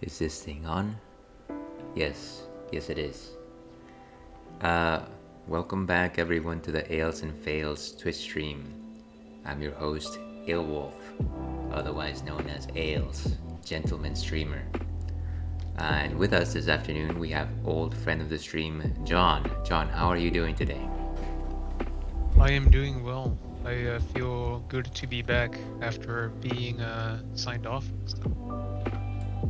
Is this thing on? Yes, yes it is. Uh, Welcome back everyone to the Ales and Fails Twitch stream. I'm your host, Ailwolf, otherwise known as Ales, gentleman streamer. And with us this afternoon we have old friend of the stream, John. John, how are you doing today? I am doing well. I feel good to be back after being signed off and stuff.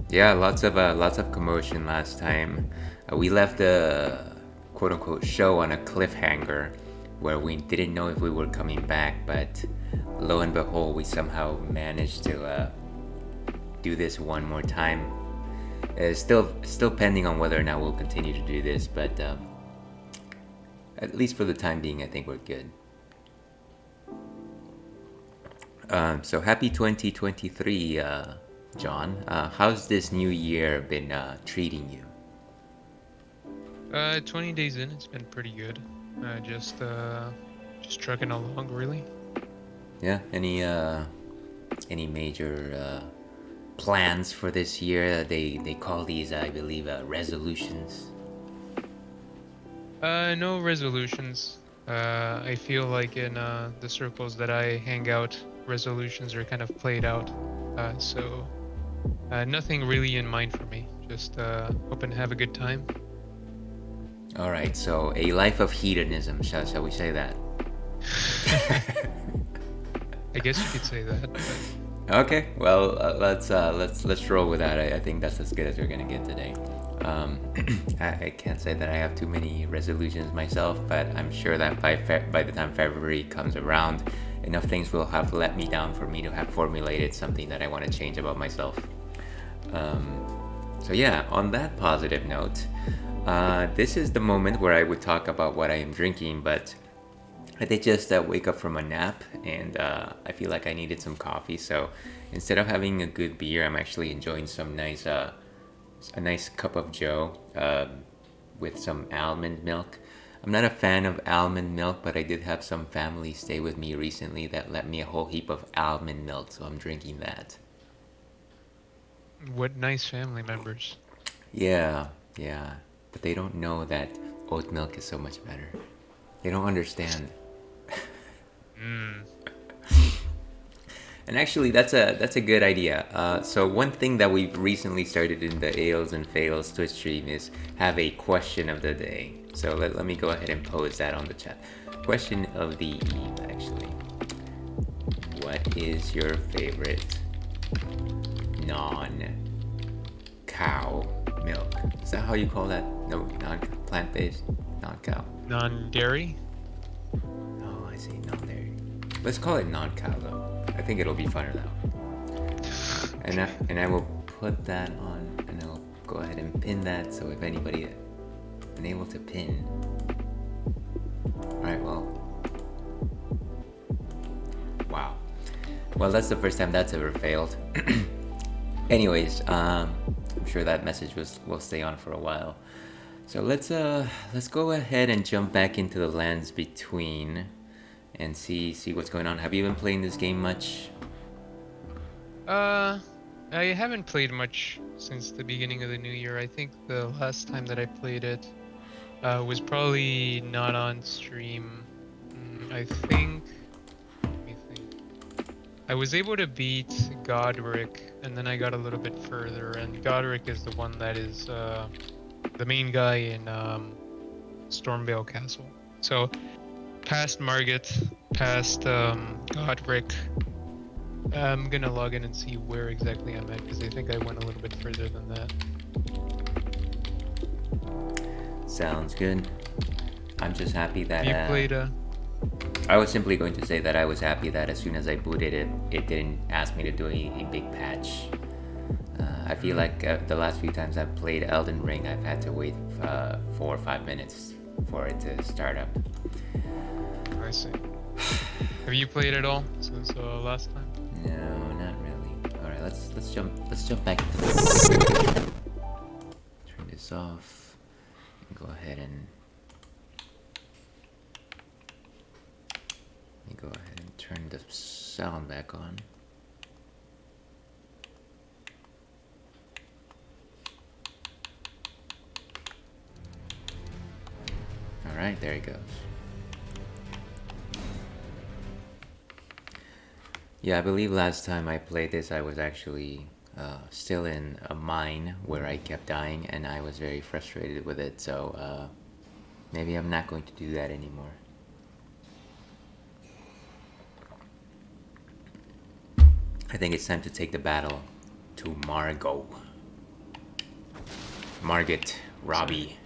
Yeah, lots of commotion last time. We left the quote unquote show on a cliffhanger where we didn't know if we were coming back, but lo and behold, we somehow managed to do this one more time. Still pending on whether or not we'll continue to do this, but at least for the time being, I think we're good. So happy 2023, John. How's this new year been treating you? 20 days in, it's been pretty good. Just trucking along, really. Yeah. Any major plans for this year? They call these, I believe, resolutions. No resolutions. I feel like in the circles that I hang out, resolutions are kind of played out. So nothing really in mind for me. Just hoping to have a good time. All right. So a life of hedonism, shall we say that? I guess you could say that. But... Okay. Well, let's roll with that. I think that's as good as we're gonna get today. I can't say that I have too many resolutions myself, but I'm sure that by the time February comes around, enough things will have let me down for me to have formulated something that I want to change about myself. So yeah, on that positive note, this is the moment where I would talk about what I am drinking, but I did just wake up from a nap, and I feel like I needed some coffee. So instead of having a good beer, I'm actually enjoying a nice cup of Joe with some almond milk. I'm not a fan of almond milk, but I did have some family stay with me recently that lent me a whole heap of almond milk, so I'm drinking that. What nice family members. Yeah, yeah, but they don't know that oat milk is so much better. They don't understand. Mm. And actually, that's a good idea. So one thing that we've recently started in the Ales and Fails Twitch stream is have a question of the day. So let me go ahead and pose that on the chat. Question of the eve, actually. What is your favorite non-cow milk? Is that how you call that? No, non-plant-based, non-cow. Non-dairy? Oh, I see, non-dairy. Let's call it non-cow though. I think it'll be funner though. And I will put that on, and I'll go ahead and pin that. So if anybody unable to pin, all right, well, wow. Well, that's the first time that's ever failed. Anyways, I'm sure that message will stay on for a while. So let's go ahead and jump back into the lands between, and see what's going on. Have you been playing this game much? Uh, I haven't played much since the beginning of the new year. I think the last time that I played it was probably not on stream. I think, let me think. I was able to beat Godric, and then I got a little bit further, and Godric is the one that is the main guy in Stormvale Castle. So past Margit, past Godric, I'm gonna log in and see where exactly I'm at, because I think I went a little bit further than that. Sounds good. I'm just happy that. Have you played I was simply going to say that I was happy that as soon as I booted it, it didn't ask me to do a big patch. I feel like the last few times I've played Elden Ring, I've had to wait 4 or 5 minutes for it to start up. I see. Have you played at all since last time? No, not really. All right, let's jump back into this. Turn this off. And go ahead and let me go ahead and turn the sound back on. right, there it goes. Yeah, I believe last time I played this, I was actually still in a mine where I kept dying, and I was very frustrated with it. So maybe I'm not going to do that anymore. I think it's time to take the battle to Margot. Margit So Robbie.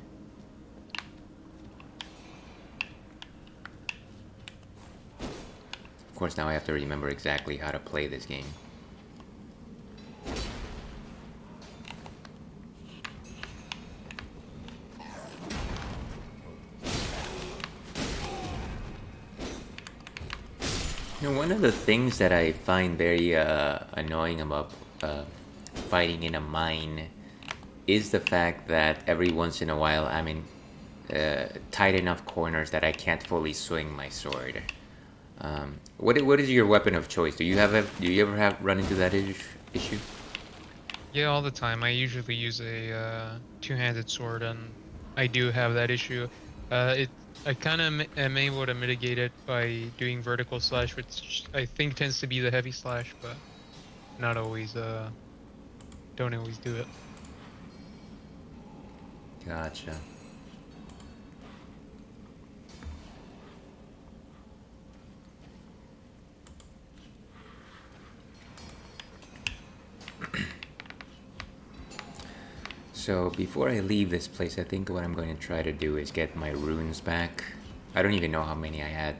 Of course, now I have to remember exactly how to play this game. You know, one of the things that I find very annoying about fighting in a mine is the fact that every once in a while I'm in tight enough corners that I can't fully swing my sword. What is your weapon of choice? Do you ever have run into that issue? yeah, all the time. I usually use a two-handed sword, and I do have that issue. It I kind of am able to mitigate it by doing vertical slash, which I think tends to be the heavy slash, but not always. Don't always do it. Gotcha. So before I leave this place, I think what I'm going to try to do is get my runes back. I don't even know how many I had,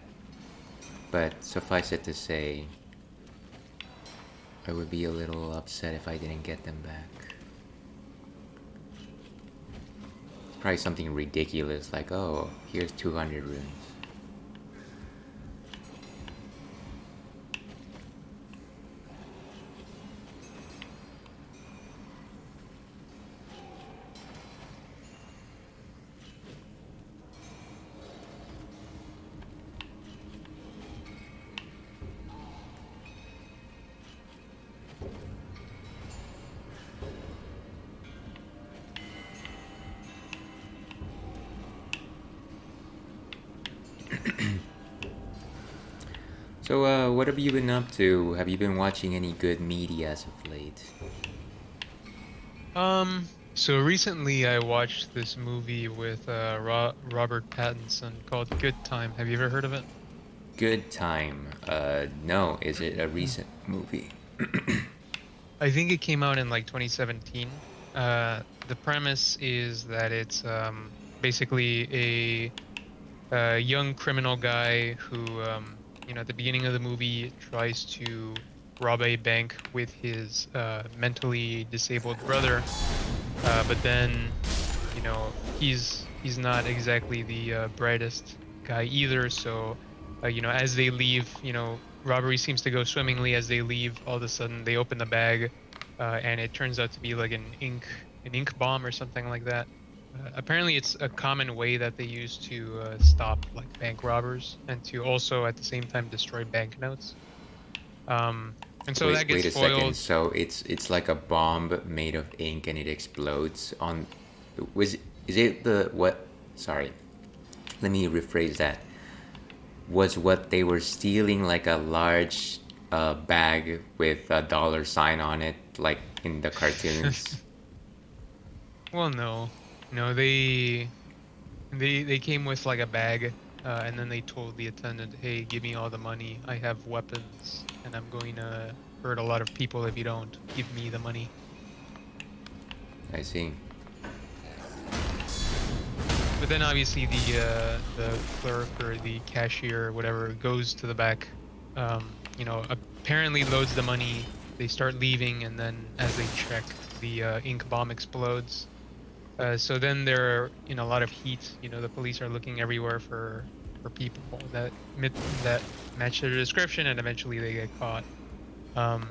but suffice it to say, I would be a little upset if I didn't get them back. Probably something ridiculous like, oh, here's 200 runes. So, what have you been up to? Have you been watching any good media as of late? So recently I watched this movie with Robert Pattinson called Good Time. Have you ever heard of it? Good time. No. Is it a recent movie? I think it came out in like 2017. The premise is that it's basically a young criminal guy who, at the beginning of the movie tries to rob a bank with his mentally disabled brother. But then, he's not exactly the brightest guy either. So, as they leave, robbery seems to go swimmingly. As they leave, all of a sudden they open the bag, and it turns out to be like an ink bomb or something like that. Apparently, it's a common way that they use to stop like bank robbers and to also at the same time destroy banknotes. Um, and so that Wait gets a second. foiled. So it's like a bomb made of ink and it explodes on. Was is it the what? Sorry. Let me rephrase that. Was what they were stealing like a large bag with a dollar sign on it, like in the cartoons? Well, no, no, they came with like a bag, and then they told the attendant, "Hey, give me all the money. I have weapons, and I'm going to hurt a lot of people if you don't give me the money." I see. But then obviously the clerk or the cashier or whatever goes to the back, apparently loads the money. They start leaving, and then as they check, the ink bomb explodes. So then they're in a lot of heat. The police are looking everywhere for people that match their description, and eventually they get caught. Um,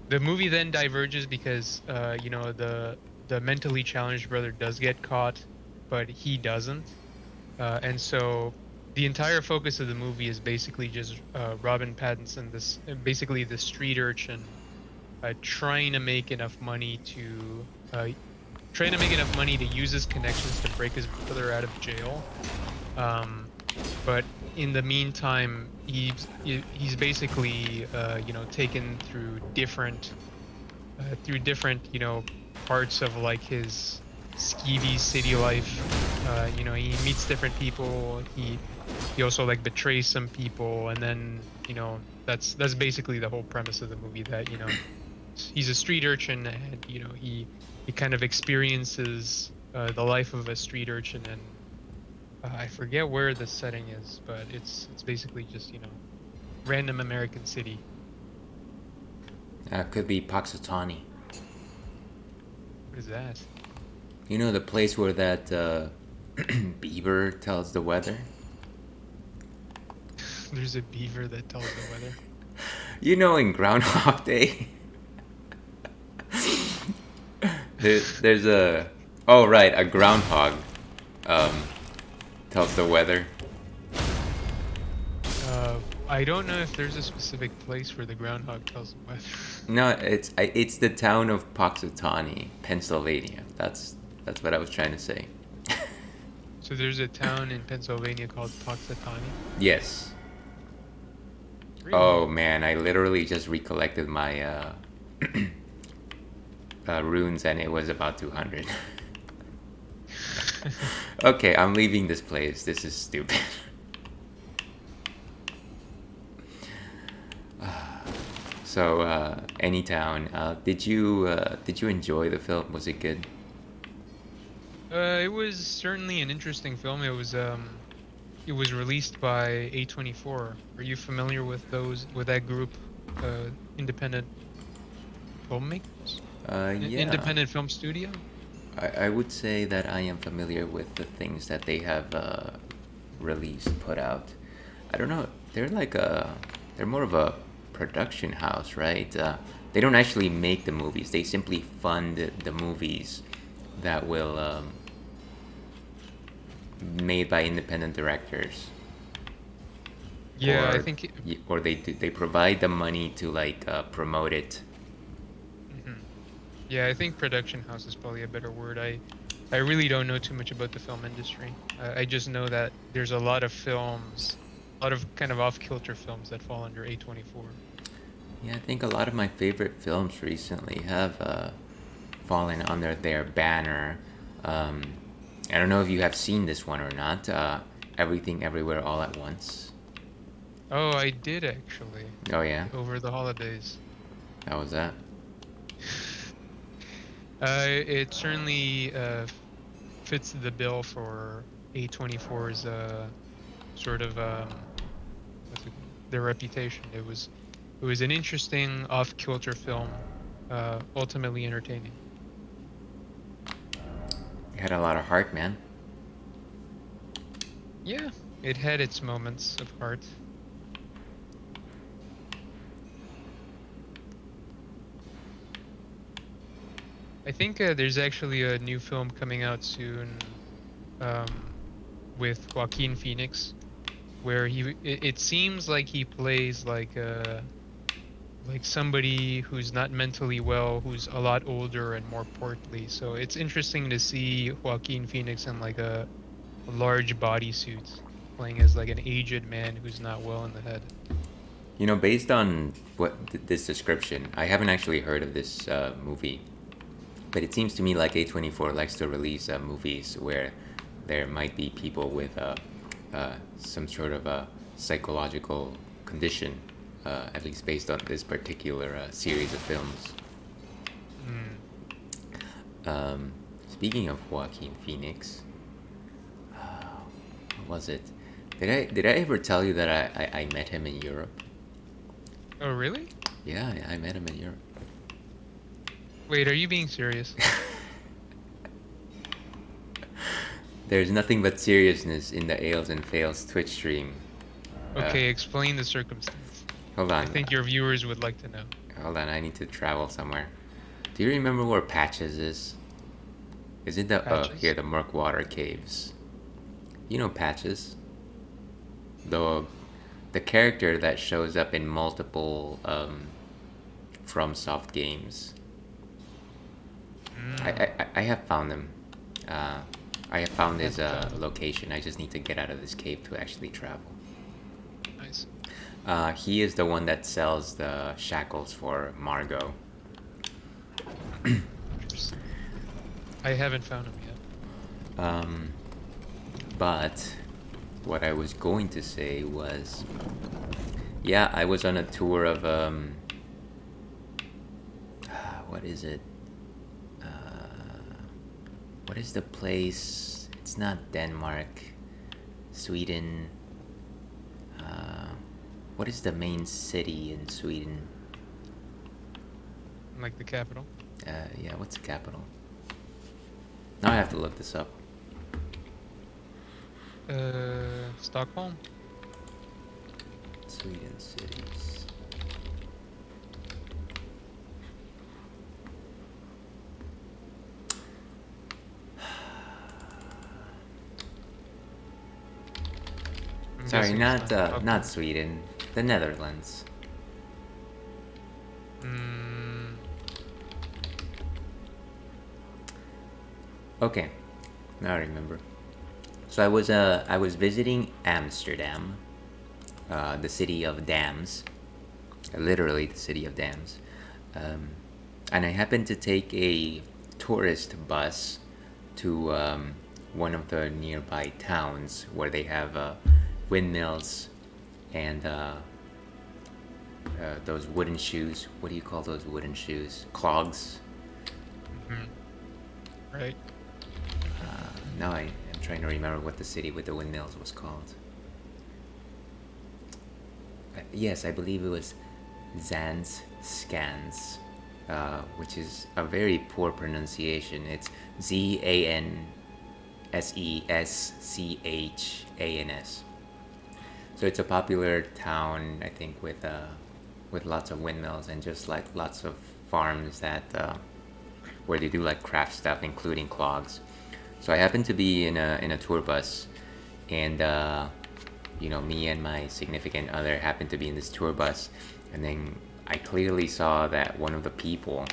the movie then diverges because the mentally challenged brother does get caught, but he doesn't. And so the entire focus of the movie is basically just Robin Pattinson, this basically the street urchin, trying to make enough money to trying to make enough money to use his connections to break his brother out of jail. Um, but in the meantime, he's basically taken through different parts of like his skeevy city life. He meets different people. He also like betrays some people, and then that's basically the whole premise of the movie, that he's a street urchin, and he kind of experiences the life of a street urchin, and I forget where the setting is, but it's basically just random American city. Could be Puxatawny. What is that? You know the place where that beaver tells the weather? There's a beaver that tells the weather. You know, in Groundhog Day, there's a. Oh, right, a groundhog um, tells the weather. I don't know if there's a specific place where the groundhog tells the weather. No, it's the town of Puxatawny, Pennsylvania. That's what I was trying to say. So there's a town in Pennsylvania called Poxatawney. Yes. Really? Oh man, I literally just recollected my runes, and it was about 200. Okay, I'm leaving this place. This is stupid. So, Anytown, did you enjoy the film? Was it good? It was certainly an interesting film. It was released by A24. Are you familiar with that group, independent filmmakers? Yeah, Independent film studio? I would say that I am familiar with the things that they have released, put out. I don't know. They're more of a production house, right? They don't actually make the movies. They simply fund the movies that will made by independent directors, Yeah, I or think or they provide the money to like promote it. mhm. Yeah, I think production house is probably a better word. I really don't know too much about the film industry. I just know that there's a lot of films, a lot of kind of off-kilter films that fall under A24. Yeah, I think a lot of my favorite films recently have fallen under their banner. Um, I don't know if you have seen this one or not. Everything, Everywhere, All at Once. Oh, I did actually, Oh yeah, over the holidays. that was that. It certainly fits the bill for A24's sort of what's it called? Their reputation. It was an interesting off-kilter film, ultimately entertaining. It had a lot of heart, man. Yeah, it had its moments of heart. I think there's actually a new film coming out soon, um, with Joaquin Phoenix, where it seems like he plays like somebody who's not mentally well, who's a lot older and more portly. So it's interesting to see Joaquin Phoenix in like a large bodysuit, playing as like an aged man who's not well in the head. You know, based on this description, I haven't actually heard of this movie, but it seems to me like A24 likes to release movies where there might be people with some sort of a psychological condition, at least based on this particular series of films. Hmm. Um, Speaking of Joaquin Phoenix, what was it? Did I ever tell you that I met him in Europe? Oh, really? Yeah, I met him in Europe. Wait, are you being serious? There's nothing but seriousness in the Ales and Fails Twitch stream. Uh, Okay, explain the circumstance. hold I on, think your viewers would like to know. hold on. I need to travel somewhere. Do you remember where Patches is? Is it the here Patches? the Murkwater Caves? You know Patches, the the character that shows up in multiple FromSoft games. Mm, I have found him. Uh, I have found I his haven't found him. location. I just need to get out of this cave to actually travel. Nice. He is the one that sells the shackles for Margot. Interesting. I haven't found him yet. Um, but what I was going to say was, yeah, I was on a tour of what is it? What is the place? It's not Denmark, Sweden. Uh, what is the main city in Sweden? Like the capital. Yeah, what's the capital? Now I have to look this up. Stockholm. Sweden cities. I'm Sorry, guessing it's not not Stockholm. Sweden. The Netherlands. Mm, Okay, now I remember. So I was visiting Amsterdam, the city of dams, literally the city of dams, um, and I happened to take a tourist bus to one of the nearby towns where they have windmills and those wooden shoes. What do you call those wooden shoes? Clogs. hmm. Right. Now I am trying to remember what the city with the windmills was called. Yes, I believe it was Zans Scans, which is a very poor pronunciation. It's Zanseschans. So it's a popular town, I think, with lots of windmills and just like lots of farms that where they do like craft stuff, including clogs. So I happened to be in a tour bus, and me and my significant other happened to be in this tour bus, and then I clearly saw that one of the people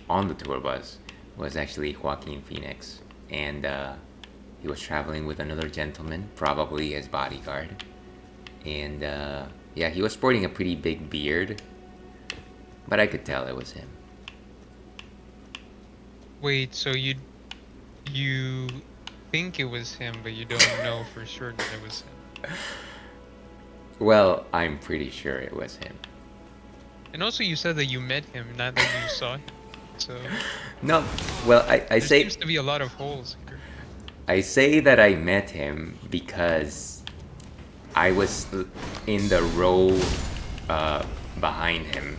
on the tour bus was actually Joaquin Phoenix, and he was traveling with another gentleman, probably his bodyguard, and yeah, he was sporting a pretty big beard, but I could tell it was him. Wait, so you think it was him, but you don't know for certain it was him. Well, I'm pretty sure it was him. And also, you said that you met him, not that you saw him. So No, well, there seems to be a lot of holes here. I say that I met him because I was in the row uh, behind him.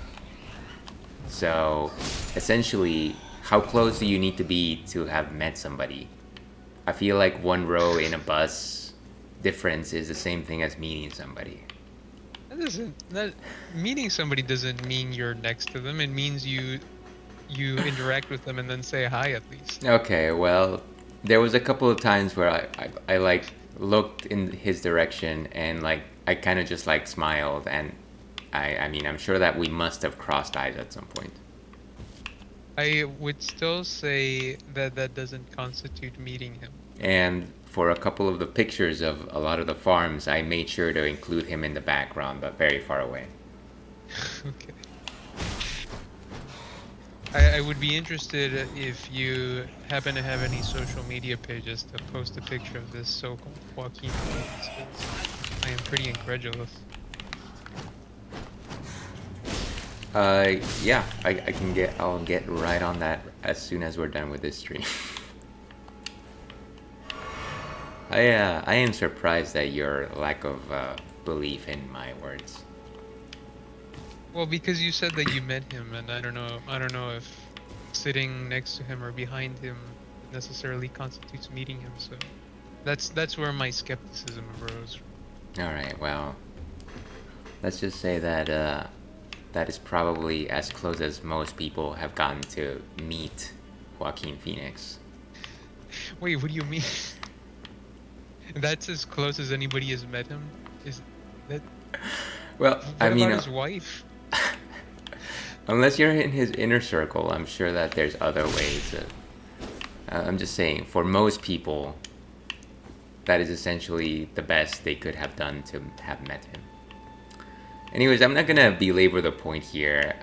So essentially, how close do you need to be to have met somebody? I feel like one row in a bus difference is the same thing as meeting somebody. That meeting somebody doesn't mean you're next to them. It means you interact with them and then say hi at least. Okay, well, there was a couple of times where I like looked in his direction and like I kind of just like smiled and I mean I'm sure that we must have crossed eyes at some point. I would still say that that doesn't constitute meeting him. And for a couple of the pictures of a lot of the farms, I made sure to include him in the background, but very far away. Okay. I would be interested if you happen to have any social media pages to post a picture of this so-called Joaquin Phoenix, 'cause I am pretty incredulous. Yeah, I'll get right on that as soon as we're done with this stream. I am surprised at your lack of belief in my words. Well, because you said that you met him, and I don't know if sitting next to him or behind him necessarily constitutes meeting him. So that's where my skepticism arose from. All right, well, let's just say that that is probably as close as most people have gotten to meet Joaquin Phoenix. Wait, what do you mean? That's as close as anybody has met him? Is that Well, I what mean, about his wife? unless you're in his inner circle, I'm sure that there's other ways. I'm just saying, for most people, that is essentially the best they could have done to have met him. Anyways, I'm not gonna belabor the point here.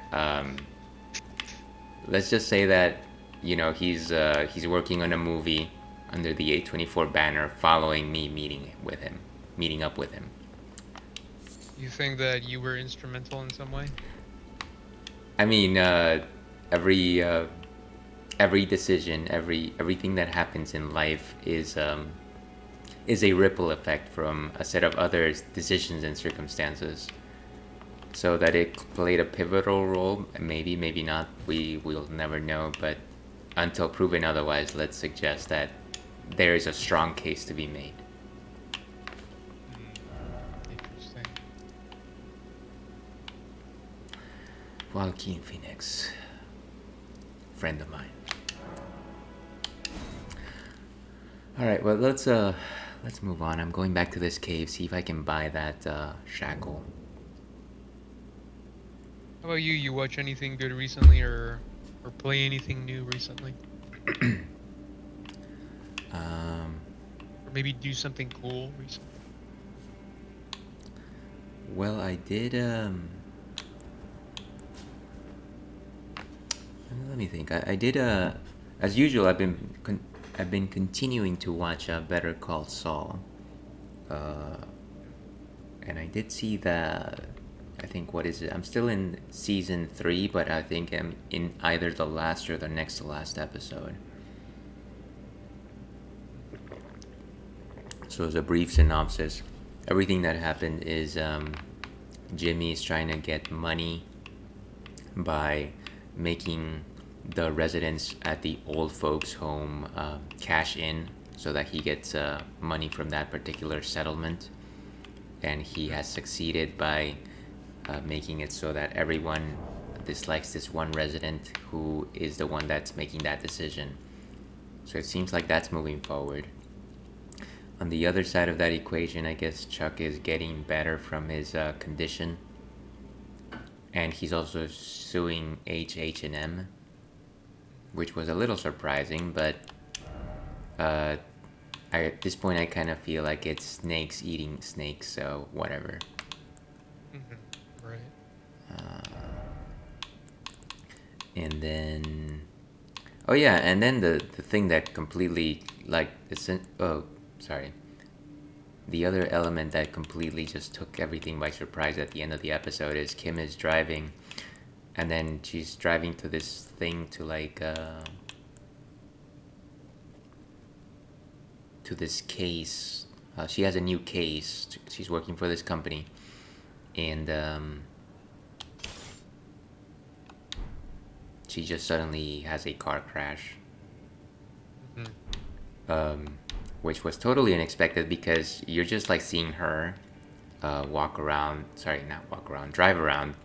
Let's just say that he's working on a movie under the A24 banner, following me meeting up with him. You think that you were instrumental in some way? I mean, every every decision, everything that happens in life is a ripple effect from a set of other decisions and circumstances. So that it played a pivotal role, maybe, maybe not. We will never know. But until proven otherwise, let's suggest that there is a strong case to be made. Interesting. Joaquin Phoenix, friend of mine. All right, well let's move on. I'm going back to this cave, see if I can buy that shackle. How about you? You watch anything good recently, or play anything new recently, Um, or maybe do something cool recently? well, I did. Let me think. I did. As usual, I've been continuing to watch Better Call Saul. Uh, and I did see the. I think what is it? I'm still in season 3, but I think I'm in either the last or the next to last episode. So as a brief synopsis, everything that happened is Jimmy is trying to get money by making the residents at the old folks' home cash in so that he gets money from that particular settlement. And he has succeeded by making it so that everyone dislikes this one resident who is the one that's making that decision. So it seems like that's moving forward. On the other side of that equation, I guess Chuck is getting better from his condition, and he's also suing HH&M, which was a little surprising, but at this point I kind of feel like it's snakes eating snakes, so whatever. Right. And then, oh yeah, and then the thing that completely like sorry, the other element that completely just took everything by surprise at the end of the episode is Kim is driving, and then she's driving to this thing to like to this case. She has a new case. She's working for this company, and she just suddenly has a car crash, which was totally unexpected because you're just like seeing her walk around. Sorry, not walk around, drive around,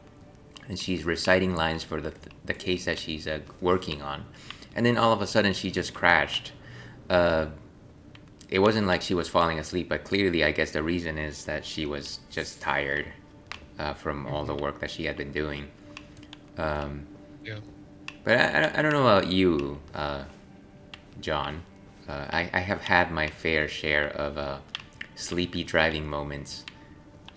and she's reciting lines for the case that she's working on, and then all of a sudden she just crashed. It wasn't like she was falling asleep, but clearly, I guess the reason is that she was just tired from all the work that she had been doing. Yeah. But I don't know about you, John. I have had my fair share of sleepy driving moments,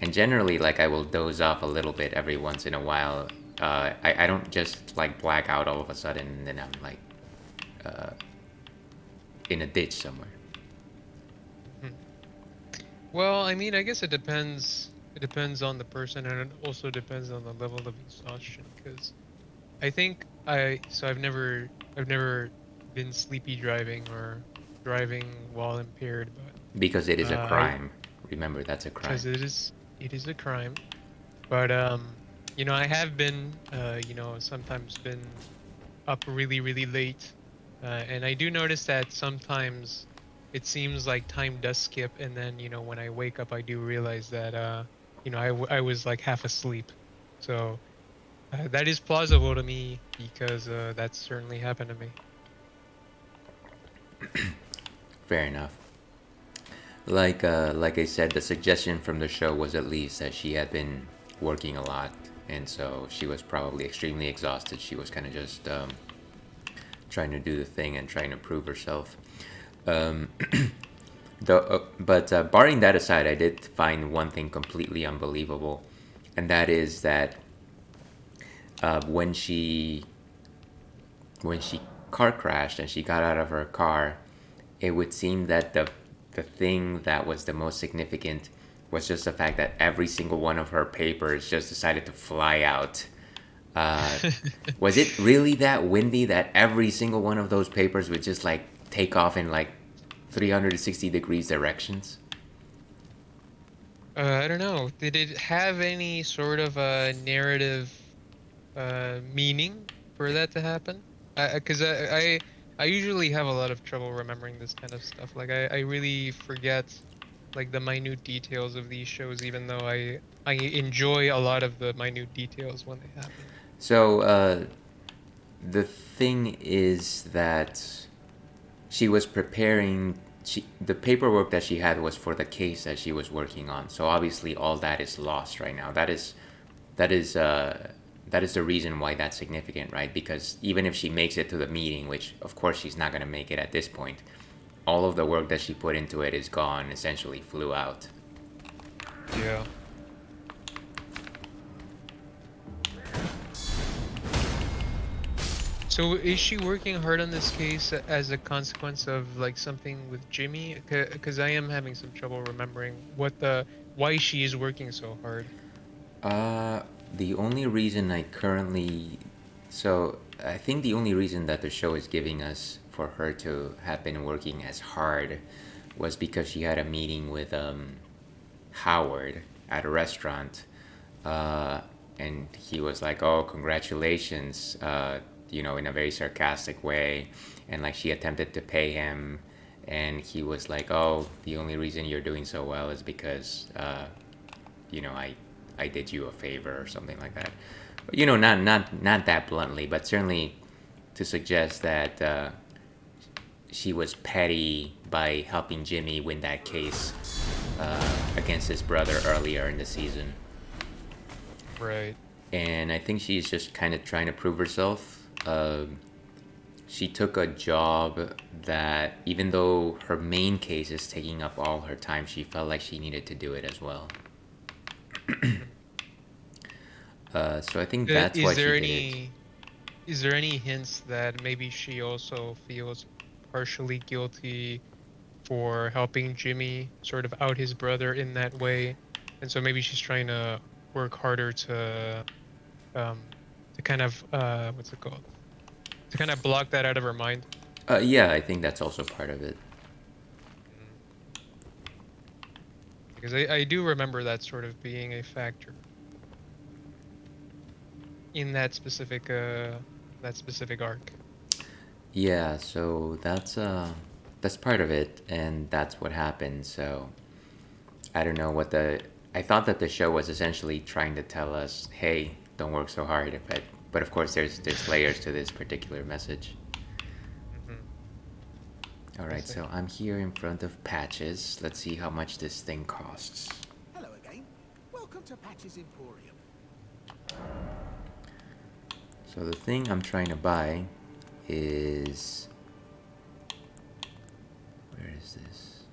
and generally, like I will doze off a little bit every once in a while. I don't just like black out all of a sudden, and then I'm like in a ditch somewhere. Well, I mean, I guess it depends. It depends on the person, and it also depends on the level of exhaustion. Because I think I've never been sleepy driving or driving while impaired, Because it is but a crime. Remember, that's a crime. because it is a crime. But I have been, sometimes been up really late, and I do notice that sometimes it seems like time does skip, and then when I wake up, I do realize that I was like half asleep. So that is plausible to me because that's certainly happened to me. Fair enough. Like I said, the suggestion from the show was at least that she had been working a lot, and so she was probably extremely exhausted. She was kind of just trying to do the thing and trying to prove herself. Um, but barring that aside, I did find one thing completely unbelievable, and that is that when she car crashed and she got out of her car, it would seem that the thing that was the most significant was just the fact that every single one of her papers just decided to fly out. Uh, was it really that windy that every single one of those papers would just like take off in like 360 degrees directions? I don't know. Did it have any sort of a narrative meaning for that to happen? Because I usually have a lot of trouble remembering this kind of stuff. Like I really forget like the minute details of these shows, even though I enjoy a lot of the minute details when they happen. So the thing is that she was preparing. The paperwork that she had was for the case that she was working on. So obviously, all that is lost right now. That is that is the reason why that's significant, right? Because even if she makes it to the meeting, which of course she's not going to make it at this point, all of the work that she put into it is gone. Essentially, flew out. Yeah. So is she working hard on this case as a consequence of like something with Jimmy? Because I am having some trouble remembering why she is working so hard. Uh, the only reason I currently, so I think the only reason that the show is giving us for her to have been working as hard was because she had a meeting with Howard at a restaurant, uh, and he was like, "Oh, congratulations," in a very sarcastic way, and like she attempted to pay him, and he was like, "Oh, the only reason you're doing so well is because I did you a favor or something like that." But, not that bluntly, but certainly to suggest that she was petty by helping Jimmy win that case against his brother earlier in the season. Right. And I think she's just kind of trying to prove herself. She took a job that, even though her main case is taking up all her time, she felt like she needed to do it as well. Mhm. So I think that's why Is she there did it. any hints that maybe she also feels partially guilty for helping Jimmy sort of out his brother in that way, and so maybe she's trying to work harder um to kind of what's it called? To kind of block that out of her mind. Yeah, I think that's also part of it. Mm. Because I do remember that sort of being a factor in that specific arc. Yeah, so that's part of it, and that's what happened. So I don't know what the. I thought that the show was essentially trying to tell us, "Hey, don't work so hard." But of course, there's layers to this particular message. Hmm. All I right, see. so I'm here in front of Patches. Let's see how much this thing costs. Hello again. Welcome to Patch's Emporium. So the thing I'm trying to buy is, where is this?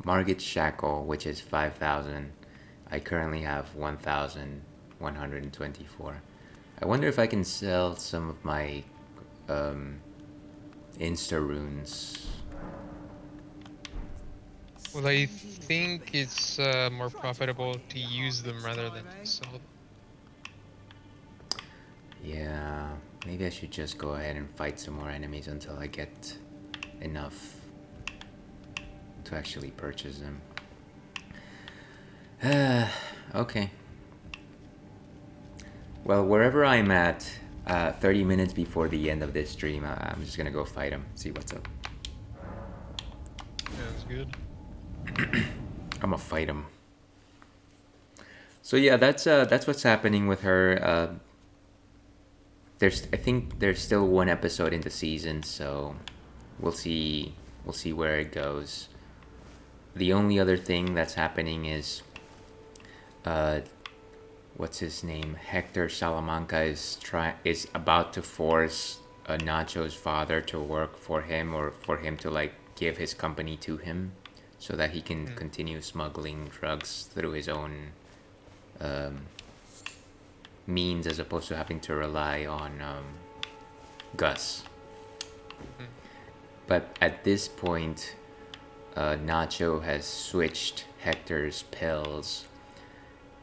Margit Shackle, which is 5,000. I currently have 1,124. I wonder if I can sell some of my um, Insta runes. Well, I Strange little think beast. it's more Try to find profitable it to in your use them hiding rather time, than to eh? sell them. Yeah, maybe I should just go ahead and fight some more enemies until I get enough to actually purchase them. Okay. Well, wherever I'm at, 30 minutes before the end of this stream, I'm just gonna go fight him, see what's up. Sounds good. I'm gonna fight him. So yeah, that's what's happening with her. I think there's still one episode in the season, so we'll see we'll see where it goes. The only other thing that's happening is uh, what's his name? Hector Salamanca is about to force Nacho's father to work for him, or for him to like give his company to him so that he can Mm. continue smuggling drugs through his own means, as opposed to having to rely on Gus. Mm. But at this point, Nacho has switched Hector's pills.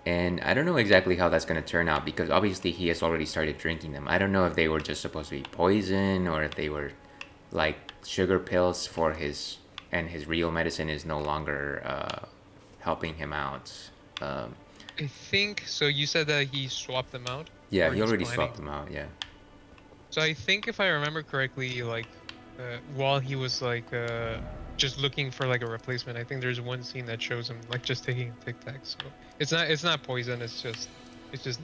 And I don't know exactly how that's going to turn out, because obviously he has already started drinking them. I don't know if they were just supposed to be poison, or if they were like sugar pills for his, and his real medicine is no longer helping him out. Um, I think so. You said that he swapped them out, yeah, or he he's already planning swapped to. them out. Yeah. So I think if I remember correctly, like while he was like just looking for like a replacement, I think there's one scene that shows him like just taking a Tic Tac. So it's not poison. It's just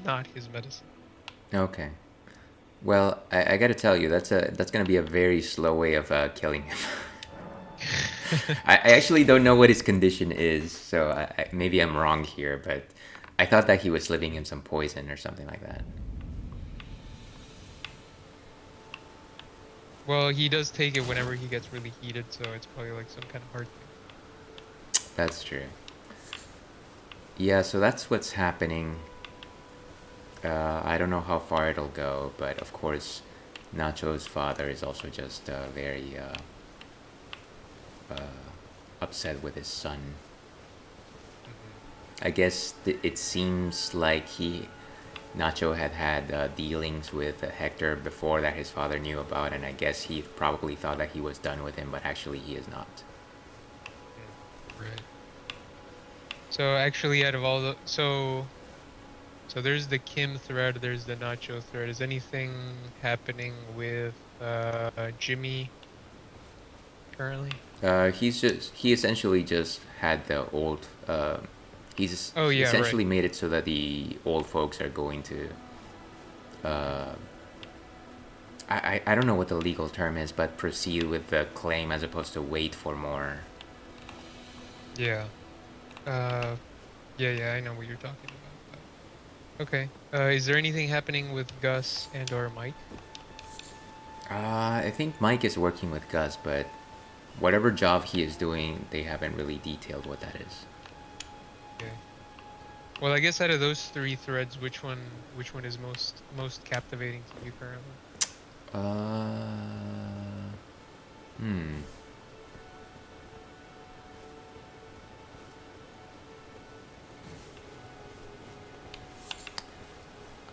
not his medicine. Okay. Well, I got to tell you, that's gonna be a very slow way of killing him. I actually don't know what his condition is, so maybe I'm wrong here, but I thought that he was slipping him some poison or something like that. Well, he does take it whenever he gets really heated, so it's probably like some kind of heart thing. That's true. Yeah, so that's what's happening. I don't know how far it'll go, but of course, Nacho's father is also just very upset with his son. Hmm. I guess it seems like Nacho had dealings with Hector before that his father knew about, and I guess he probably thought that he was done with him, but actually he is not. Mm. Right. So actually, out of all the so there's the Kim thread, there's the Nacho thread. Is anything happening with Jimmy currently? He essentially just had the old. Oh He yeah, right. essentially made it so that the old folks are going to. I don't know what the legal term is, but proceed with the claim as opposed to wait for more. Yeah. Uh yeah, I know what you're talking about. Okay. Is there anything happening with Gus and or Mike? I think Mike is working with Gus, but whatever job he is doing, they haven't really detailed what that is. Okay. Well, I guess out of those three threads, which one is most captivating to you currently? Uh, hmm.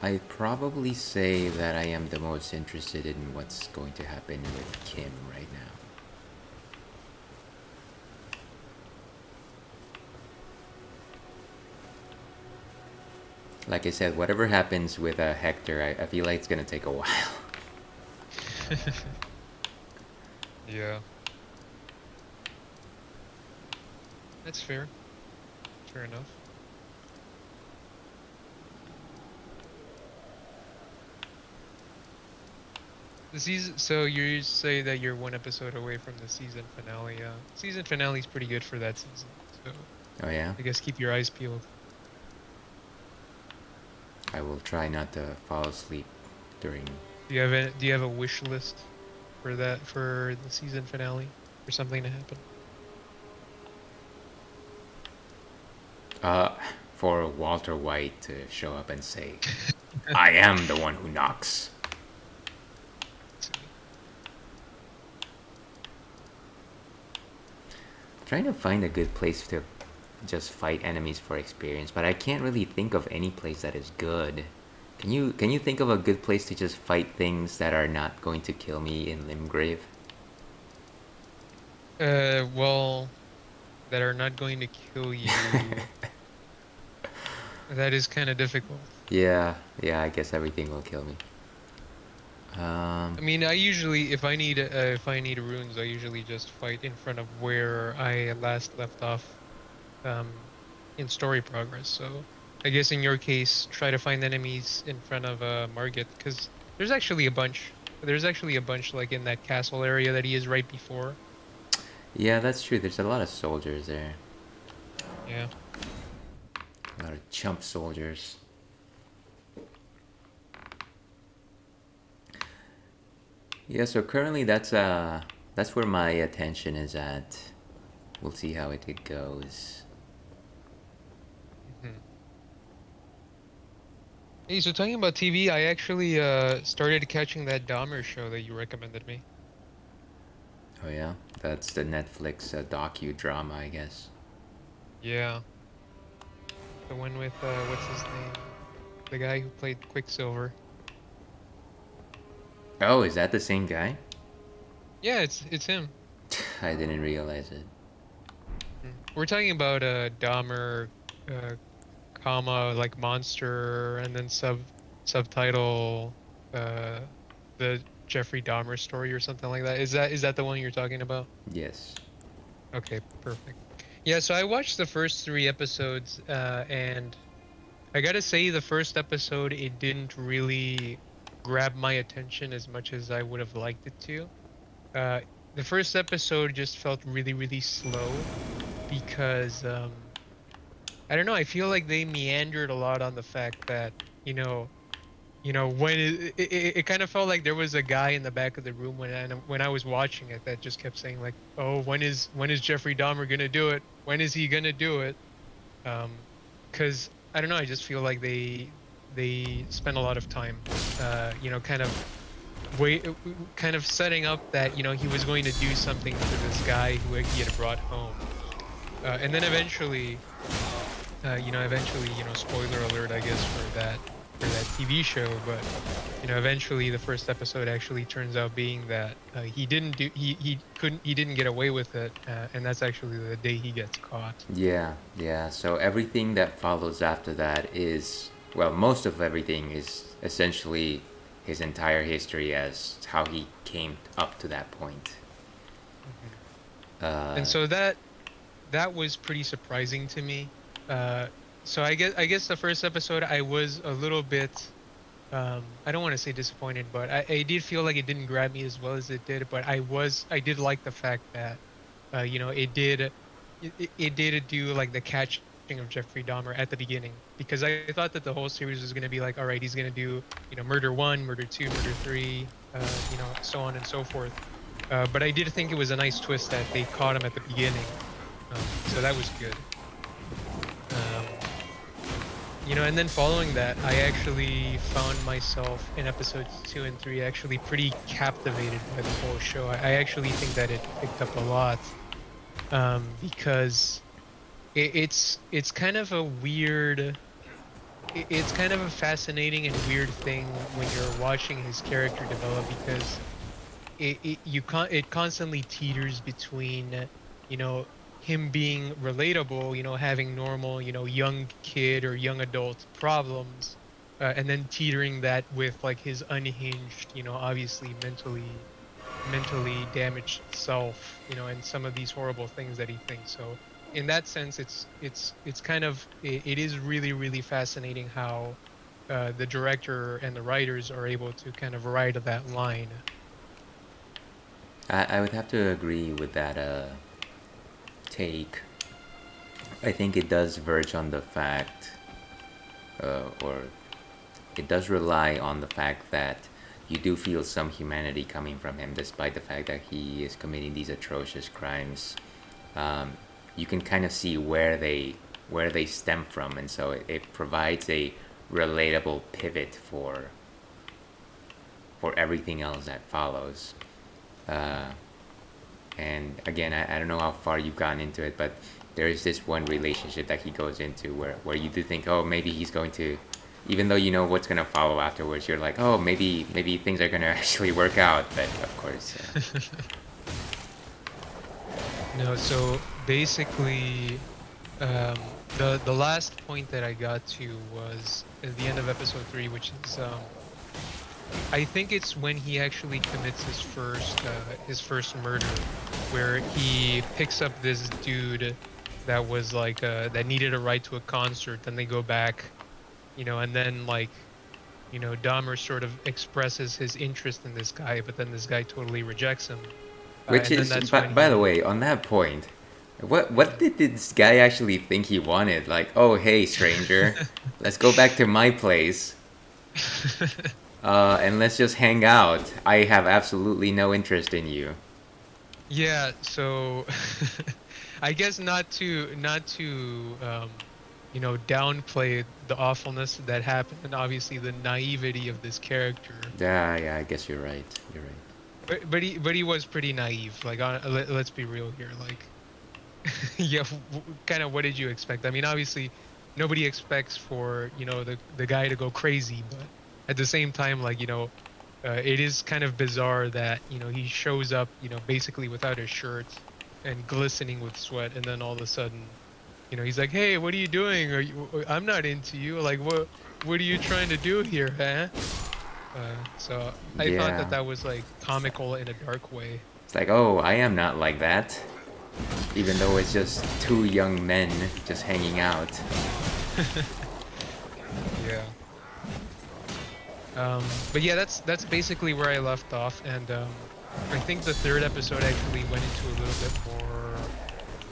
I'd probably say that I am the most interested in what's going to happen with Kim right now. Like I said, whatever happens with Hector, I feel like it's gonna take a while. Yeah, that's fair. Fair enough. The season, so you say that you're one episode away from the season finale. Season finale is pretty good for that season. So Oh yeah? I guess keep your eyes peeled. I will try not to fall asleep during. Do you have a wish list for that for the season finale for something to happen? Uh, for Walter White to show up and say, I am the one who knocks. See. Trying to find a good place to just fight enemies for experience, but I can't really think of any place that is good. Can you think of a good place to just fight things that are not going to kill me in Limgrave? Well, that are not going to kill you. That is kind of difficult. Yeah, yeah, I guess everything will kill me. Um, I mean, I usually, if I need runes, I usually just fight in front of where I last left off, um, in story progress. So I guess in your case, try to find enemies in front of Margit, because there's actually a bunch. There's actually a bunch like in that castle area that he is right before. yeah, that's true. There's a lot of soldiers there. Yeah. A lot of chump soldiers. Yeah, so currently that's where my attention is at. We'll see how it goes. Mhm. Hey, so talking about TV, I actually started catching that Dahmer show that you recommended me. Oh yeah, that's the Netflix docudrama, I guess. Yeah, the one with what's his name? The guy who played Quicksilver. Oh, is that the same guy? Yeah, it's him. I didn't realize it. We're talking about Dahmer, uh, comma like monster, and then subtitle uh the Jeffrey Dahmer story or something like that. Is that the one you're talking about? Yes. Okay, perfect. Yeah, so I watched the first three episodes, and I gotta say the first episode it didn't really grab my attention as much as I would have liked it to. Uh, the first episode just felt really, really slow because I don't know, I feel like they meandered a lot on the fact that, you know, when it kind of felt like there was a guy in the back of the room when I was watching it that just kept saying like, "Oh, when is Jeffrey Dahmer gonna do it? When is he gonna do it?" Um, because I don't know, I just feel like they spent a lot of time, kind of kind of setting up that he was going to do something to this guy who he had brought home, and then eventually, spoiler alert, I guess, for that TV show, but eventually the first episode actually turns out being that he didn't do he didn't get away with it, and that's actually the day he gets caught. Yeah, yeah. So everything that follows after that is, well, most of everything is essentially his entire history as how he came up to that point. Mhm. Uh, And so that was pretty surprising to me. Uh, so I guess the first episode I was a little bit I don't want to say disappointed, but I did feel like it didn't grab me as well as it did. But I did like the fact that it did do like the catching of Jeffrey Dahmer at the beginning, because I thought that the whole series was going to be like, all right, he's going to do murder one, murder two, murder three, so on and so forth. But I did think it was a nice twist that they caught him at the beginning, so that was good. Um, and then following that, I actually found myself in episodes two and three actually pretty captivated by the whole show. I actually think that it picked up a lot, because it's kind of a it's kind of a fascinating and weird thing when you're watching his character develop, because it constantly teeters between you know him being relatable, having normal, young kid or young adult problems, and then teetering that with like his unhinged, obviously mentally damaged self, and some of these horrible things that he thinks. So in that sense, it's kind of it is really, really fascinating how the director and the writers are able to kind of ride that line. I would have to agree with that take. I think it does verge on the fact, or it does rely on the fact that you do feel some humanity coming from him, despite the fact that he is committing these atrocious crimes. Um, you can kind of see where they stem from, and so it provides a relatable pivot for everything else that follows. Uh, and again, I don't know how far you've gotten into it, but there is this one relationship that he goes into where you do think, oh, maybe he's going to, even though you know what's going to follow afterwards, you're like, oh, maybe things are going to actually work out. But of course, No, so basically, the last point that I got to was at the end of episode three, which is I think it's when he actually commits his first murder, where he picks up this dude that was like that needed a ride to a concert. Then they go back, and then like Dahmer sort of expresses his interest in this guy, but then this guy totally rejects him, which and then is, that's when by the he way, on that point, what yeah. did this guy actually think he wanted? Like, oh, hey, stranger, let's go back to my place. And let's just hang out. I have absolutely no interest in you. Yeah, so I guess not to downplay the awfulness that happened and obviously the naivety of this character. Yeah, yeah, I guess you're right. You're right. But he was pretty naive. Like let's be real here. Like yeah, kind of what did you expect? I mean, obviously nobody expects for, the guy to go crazy, but at the same time, like, it is kind of bizarre that, he shows up, basically without a shirt and glistening with sweat, and then all of a sudden, he's like, "Hey, what are you doing? I'm not into you. Like, what are you trying to do here, huh?" So I thought that Yeah. that was like comical in a dark way. It's like, oh, I am not like that. Even though it's just two young men just hanging out. Yeah. But yeah, that's basically where I left off, and I think the third episode actually went into a little bit more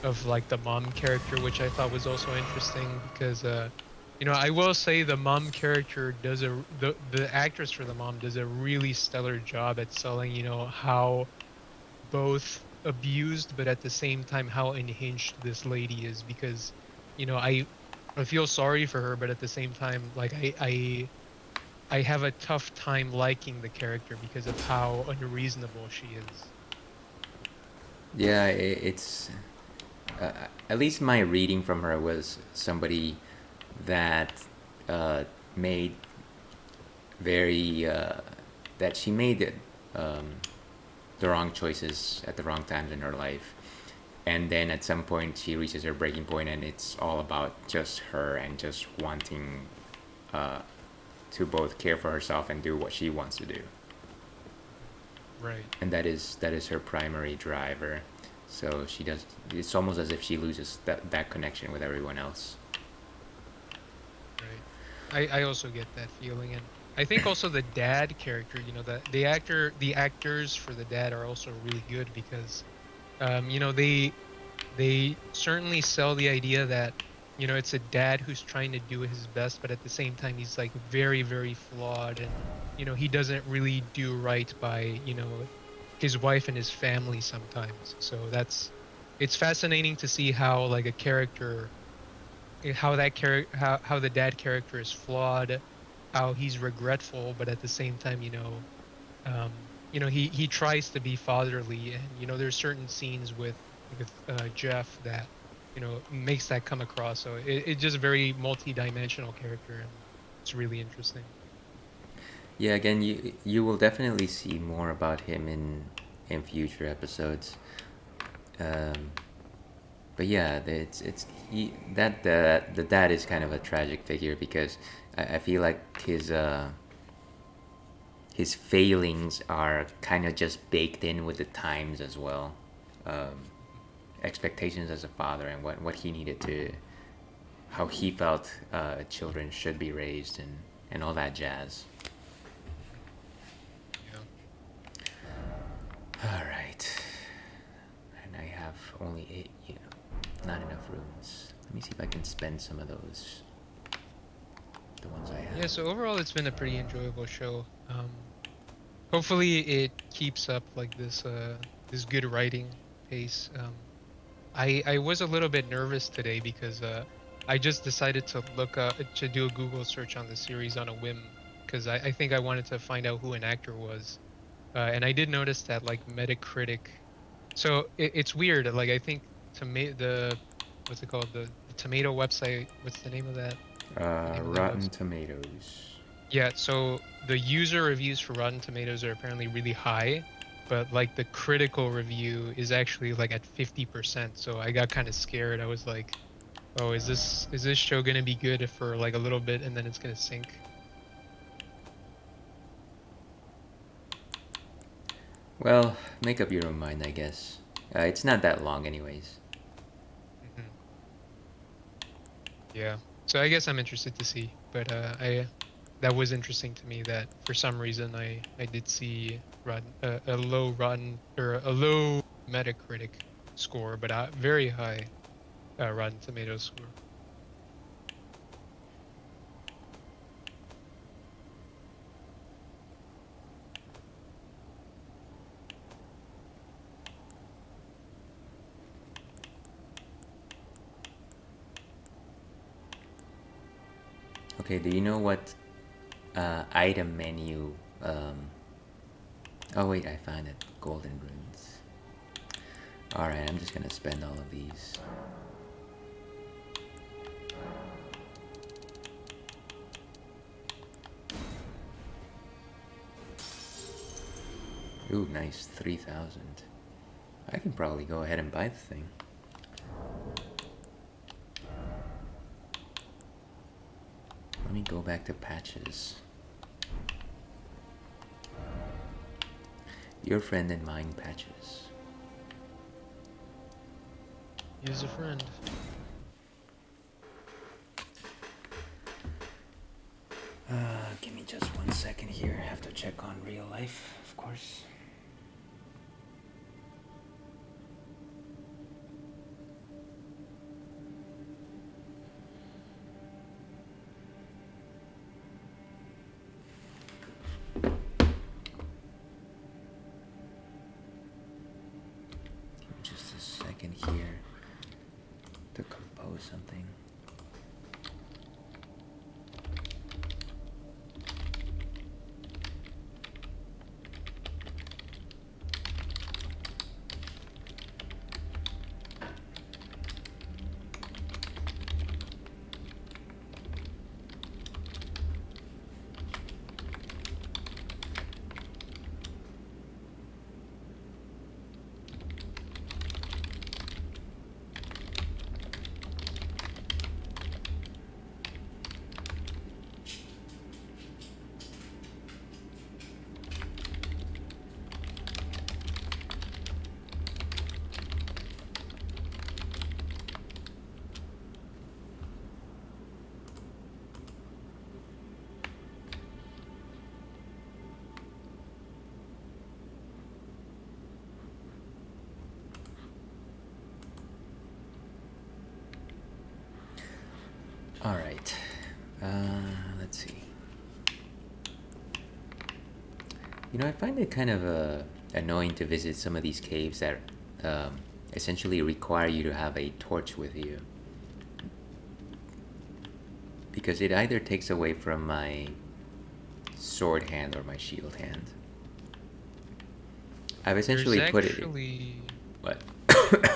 of like the mom character, which I thought was also interesting because I will say the mom character does the actress for the mom does a really stellar job at selling, how both abused but at the same time how unhinged this lady is because, you know, I I feel sorry for her, but at the same time, like I have a tough time liking the character because of how unreasonable she is. Yeah, it's uh, at least my reading from her was somebody that uh, made very that she made um, the wrong choices at the wrong times in her life, and then at some point she reaches her breaking point, and it's all about just her and just wanting uh, to both care for herself and do what she wants to do, Right. and that is her primary driver. So she does. It's almost as if she loses that connection with everyone else. Right. I also get that feeling, and I think also the dad character, the actors for the dad are also really good because they certainly sell the idea that, it's a dad who's trying to do his best, but at the same time he's like very, very flawed, and he doesn't really do right by, his wife and his family sometimes. So it's fascinating to see how like a character how that character how the dad character is flawed, how he's regretful, but at the same time, he tries to be fatherly, and there's certain scenes with Jeff that makes that come across. So it's just a very multi-dimensional character, and it's really interesting. Yeah, again, you will definitely see more about him in future episodes. Um, but yeah, it's he that the dad is kind of a tragic figure because I feel like his failings are kind of just baked in with the times as well. Um, Expectations as a father and what he needed to, how he felt children should be raised and all that jazz. Mhm. Yeah. All right, and I have only eight, not enough rooms. Let me see if I can spend some of those, the ones I Yeah, have. so overall it's been a pretty enjoyable show. Hopefully it keeps up like this good writing pace. I was a little bit nervous today because I just decided to do a Google search on the series on a whim because I think I wanted to find out who an actor was, and I did notice that like Metacritic. So it's weird. Like I think the what's it called, the tomato website. What's the name of the name of that Rotten website? Tomatoes. Yeah, so the user reviews for Rotten Tomatoes are apparently really high, but like the critical review is actually like at 50%. So I got kind of scared. I was like, "Oh, is this show gonna be good for like a little bit and then it's gonna sink?" Well, make up your own mind, I guess. It's not that long, anyways. Hmm. Yeah. So I guess I'm interested to see, but I that was interesting to me that for some reason I did see a low Rotten or a low Metacritic score, but a very high Rotten Tomatoes score. Okay, do you know what item menu? Oh wait, I found it. Golden runes. Alright, I'm just gonna spend all of these. Ooh, nice. 3,000. I can probably go ahead and buy the thing. Let me go back to patches. Your friend and mine patches. Use a friend. Give me just 1 second here. I have to check on real life, of course. Give me just a second here to compose something. All right. Let's see. You know, I find it kind of annoying to visit some of these caves that essentially require you to have a torch with you. Because it either takes away from my sword hand or my shield hand. I've essentially put it. What?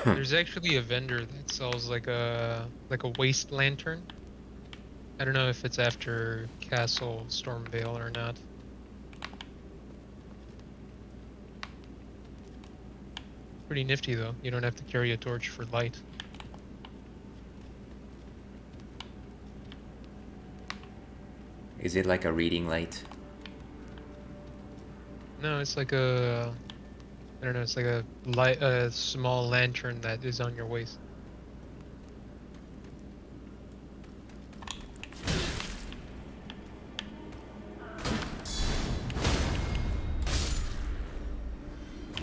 There's actually a vendor that sells like a waste lantern. I don't know if it's after Castle Stormvale or not. Pretty nifty though. You don't have to carry a torch for light. Is it like a reading light? No, it's like a, I don't know, it's like a small lantern that is on your waist.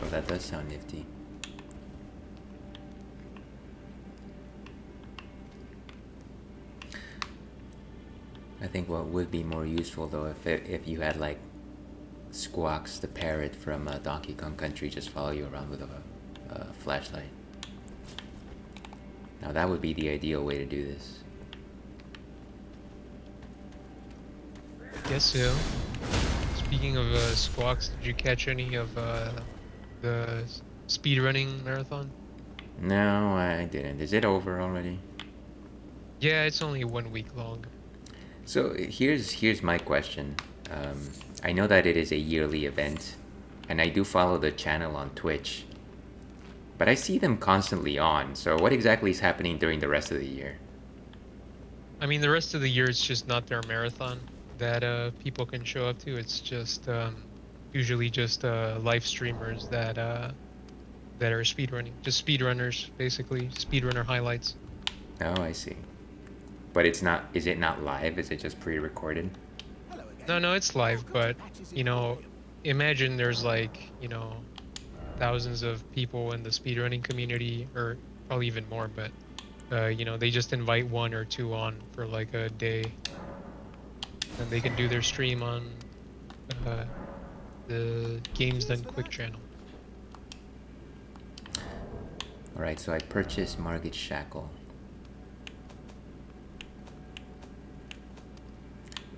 Well, that does sound nifty. I think what would be more useful though if you had like Squawks the parrot from Donkey Kong Country just follow you around with a flashlight. Now that would be the ideal way to do this. Guess so. Speaking of squawks, did you catch any of the speedrunning marathon? No, I didn't. Is it over already? Yeah, it's only 1 week long. So here's my question. I know that it is a yearly event, and I do follow the channel on Twitch, but I see them constantly on. So what exactly is happening during the rest of the year? I mean, the rest of the year it's just not their marathon that people can show up to. It's just usually just live streamers that are speedrunning, just speedrunners basically, speedrunner highlights. Oh, I see. But it's not. Is it not live? Is it just pre-recorded? Hello again. No, it's live, Welcome to but Patches you know, Emporium. imagine there's like, thousands of people in the speedrunning community, or probably even more, but they just invite one or two on for like a day, and they can do their stream on uh, the Games Cheers Done for Quick that. channel. All right. So I purchased Margit Shackle.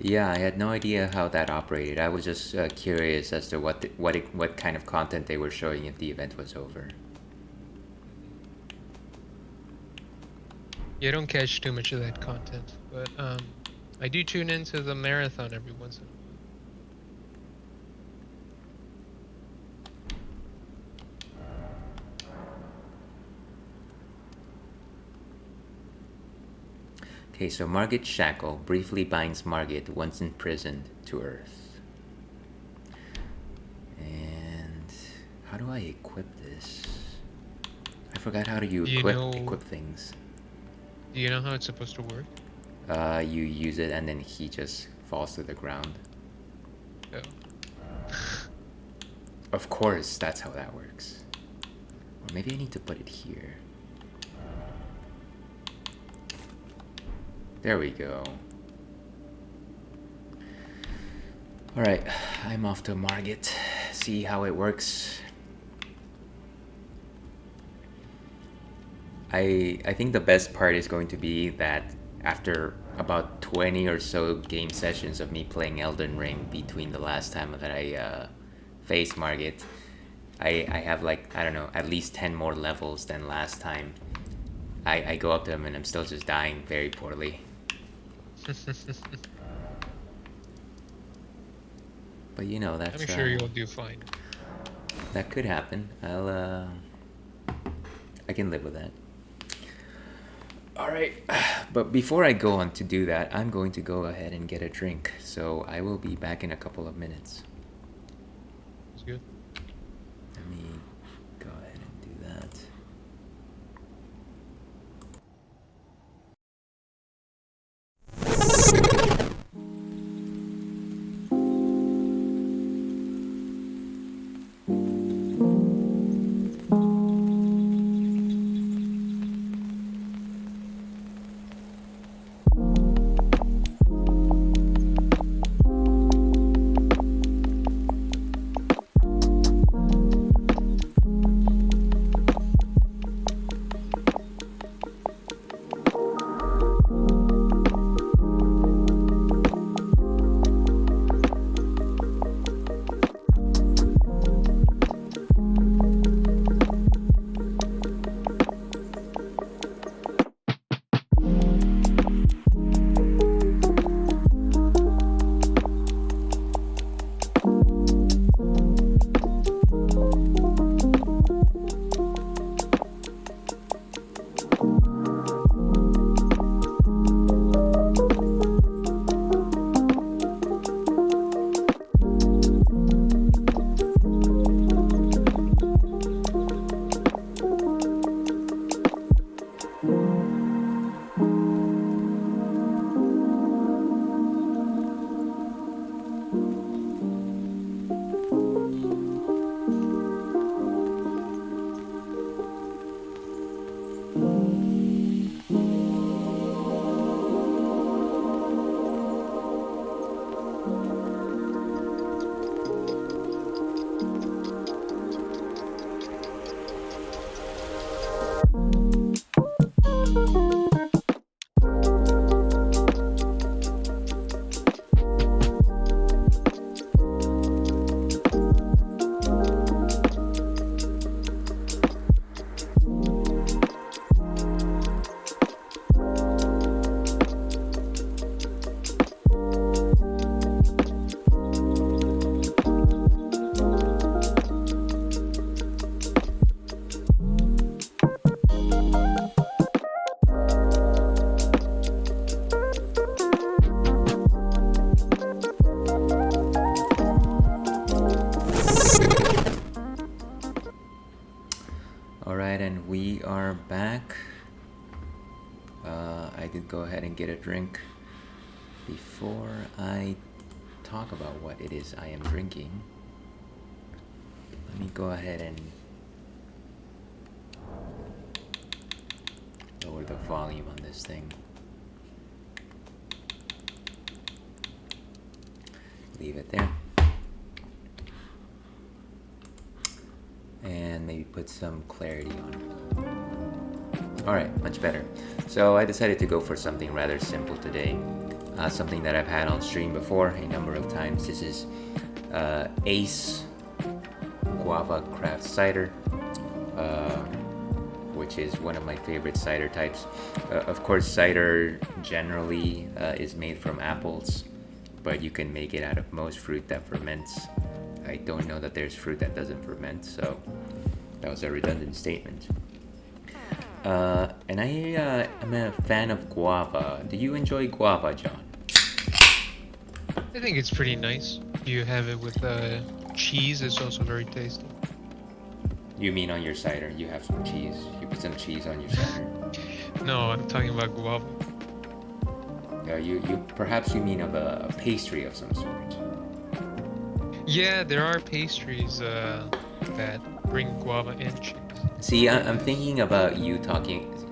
Yeah, I had no idea how that operated. I was just curious as to what kind of content they were showing if the event was over. You don't catch too much of that content, but I do tune into the marathon every once in a while. Okay, so Margit Shackle briefly binds Margit once imprisoned to Earth. And how do I equip this? I forgot how do you Do you equip know? things. Do you know how it's supposed to work? You use it and then he just falls to the ground. Oh. Of course, that's how that works. Or maybe I need to put it here. There we go. Alright, I'm off to Margit. See how it works. I think the best part is going to be that after about 20 or so game sessions of me playing Elden Ring between the last time that I faced Margit, I have like, I don't know, at least 10 more levels than last time. I go up to him and I'm still just dying very poorly. But you know, I'm sure you'll do fine. that could happen. I can live with that. Alright, but before I go on to do that, I'm going to go ahead and get a drink. So I will be back in a couple of minutes. It's good. Let me go ahead and do that. Alright, and we are back. I did go ahead and get a drink. Before I talk about what it is I am drinking, let me go ahead and lower the volume on this thing. Leave it there. And maybe put some clarity on it. Alright, much better. So I decided to go for something rather simple today. something that I've had on stream before a number of times. This is Ace Guava Craft Cider, which is one of my favorite cider types. Of course, cider generally is made from apples, but you can make it out of most fruit that ferments. I don't know that there's fruit that doesn't ferment, so that was a redundant statement. And I am a fan of guava. Do you enjoy guava, John? I think it's pretty nice. You have it with cheese. It's also very tasty. You mean on your cider? You have some cheese. You put some cheese on your cider. No, I'm talking about guava. You perhaps you mean of a pastry of some sort. Yeah, there are pastries that bring guava and cheese. See, I'm thinking about you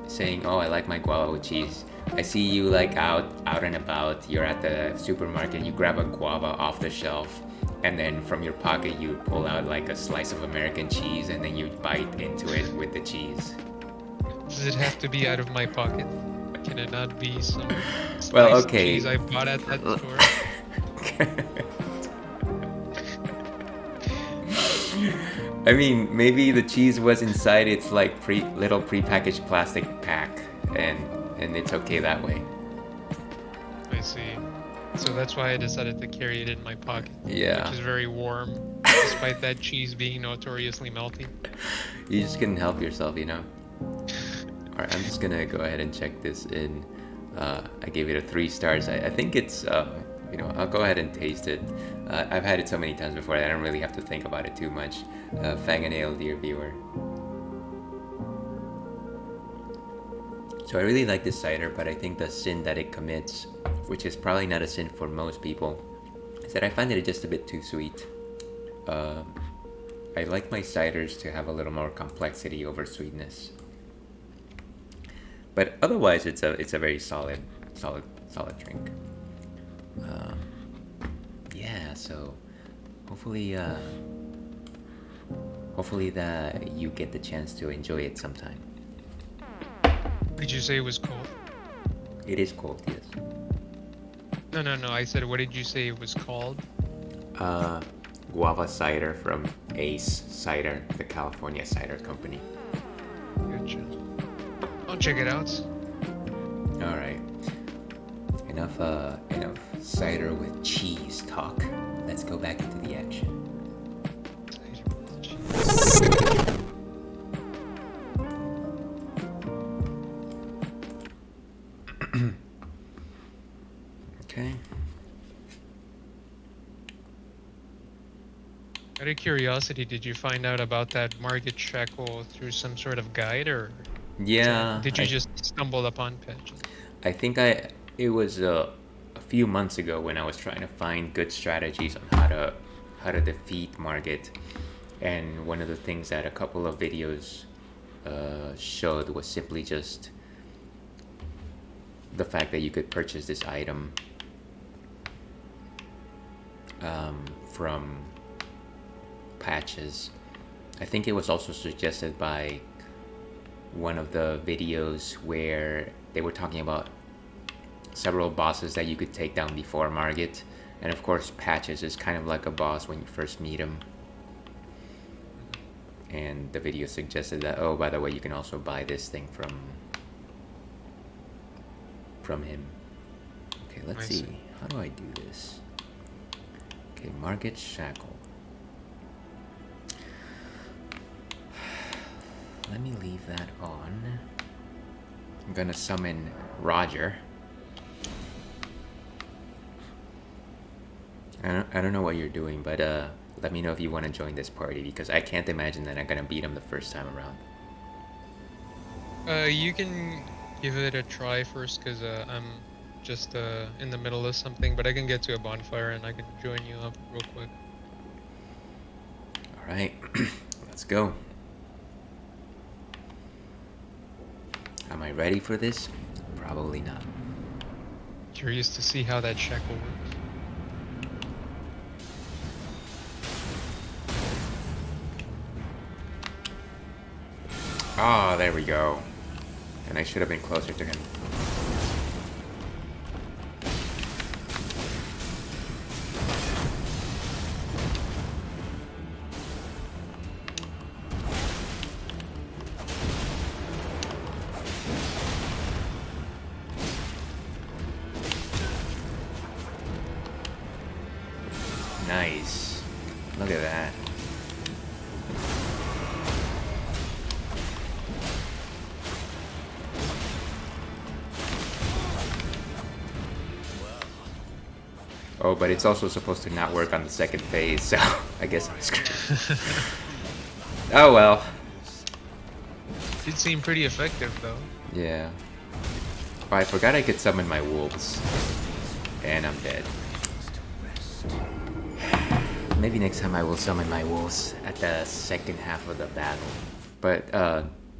saying, "Oh, I like my guava with cheese." I see you like out and about. You're at the supermarket. You grab a guava off the shelf, and then from your pocket you pull out like a slice of American cheese, and then you bite into it with the cheese. Does it have to be out of my pocket? Can it not be some Well, sliced okay. cheese I bought at that store? I mean, maybe the cheese was inside its like little prepackaged plastic pack, and it's okay that way. I see. So that's why I decided to carry it in my pocket. Yeah. Which is very warm, despite that cheese being notoriously melty. You just couldn't help yourself, you know? Alright, I'm just gonna go ahead and check this in. I gave it a 3 stars. I think it's, I'll go ahead and taste it. I've had it so many times before that I don't really have to think about it too much. Fang and ale, dear viewer. So I really like this cider, but I think the sin that it commits, which is probably not a sin for most people, is that I find it just a bit too sweet. I like my ciders to have a little more complexity over sweetness. But otherwise, it's a very solid drink. Yeah, so hopefully that you get the chance to enjoy it sometime. Did you say it was cold? It is cold, yes. No. I said, what did you say it was called? Guava cider from Ace Cider, the California cider company. Gotcha. I'll check it out. All right. Enough cider with cheese talk. Let's go back into the action. Okay. Out of curiosity, did you find out about that market shackle through some sort of guide, or Yeah. did you just stumble upon Patches? I think it was a few months ago when I was trying to find good strategies on how to defeat Margit, and one of the things that a couple of videos showed was simply just the fact that you could purchase this item from Patches. I think it was also suggested by one of the videos where they were talking about several bosses that you could take down before Margit, and of course Patches is kind of like a boss when you first meet him. And the video suggested that, oh, by the way, you can also buy this thing from him. Okay, let's see. How do I do this? Okay, Margit Shackle. Let me leave that on. I'm gonna summon Roger. I don't know what you're doing, but let me know if you want to join this party, because I can't imagine that I'm gonna beat him the first time around. You can give it a try first, because I'm just in the middle of something, but I can get to a bonfire and I can join you up real quick. Alright, let's go. Am I ready for this? Probably not. Curious to see how that shackle works. Ah, there we go. And I should have been closer to him. nice. Look at that. Oh, but it's also supposed to not work on the second phase, so I guess I'm screwed. Oh well. Did seem pretty effective though. Yeah. Oh, I forgot I could summon my wolves. And I'm dead. Maybe next time I will summon my wolves at the second half of the battle. But,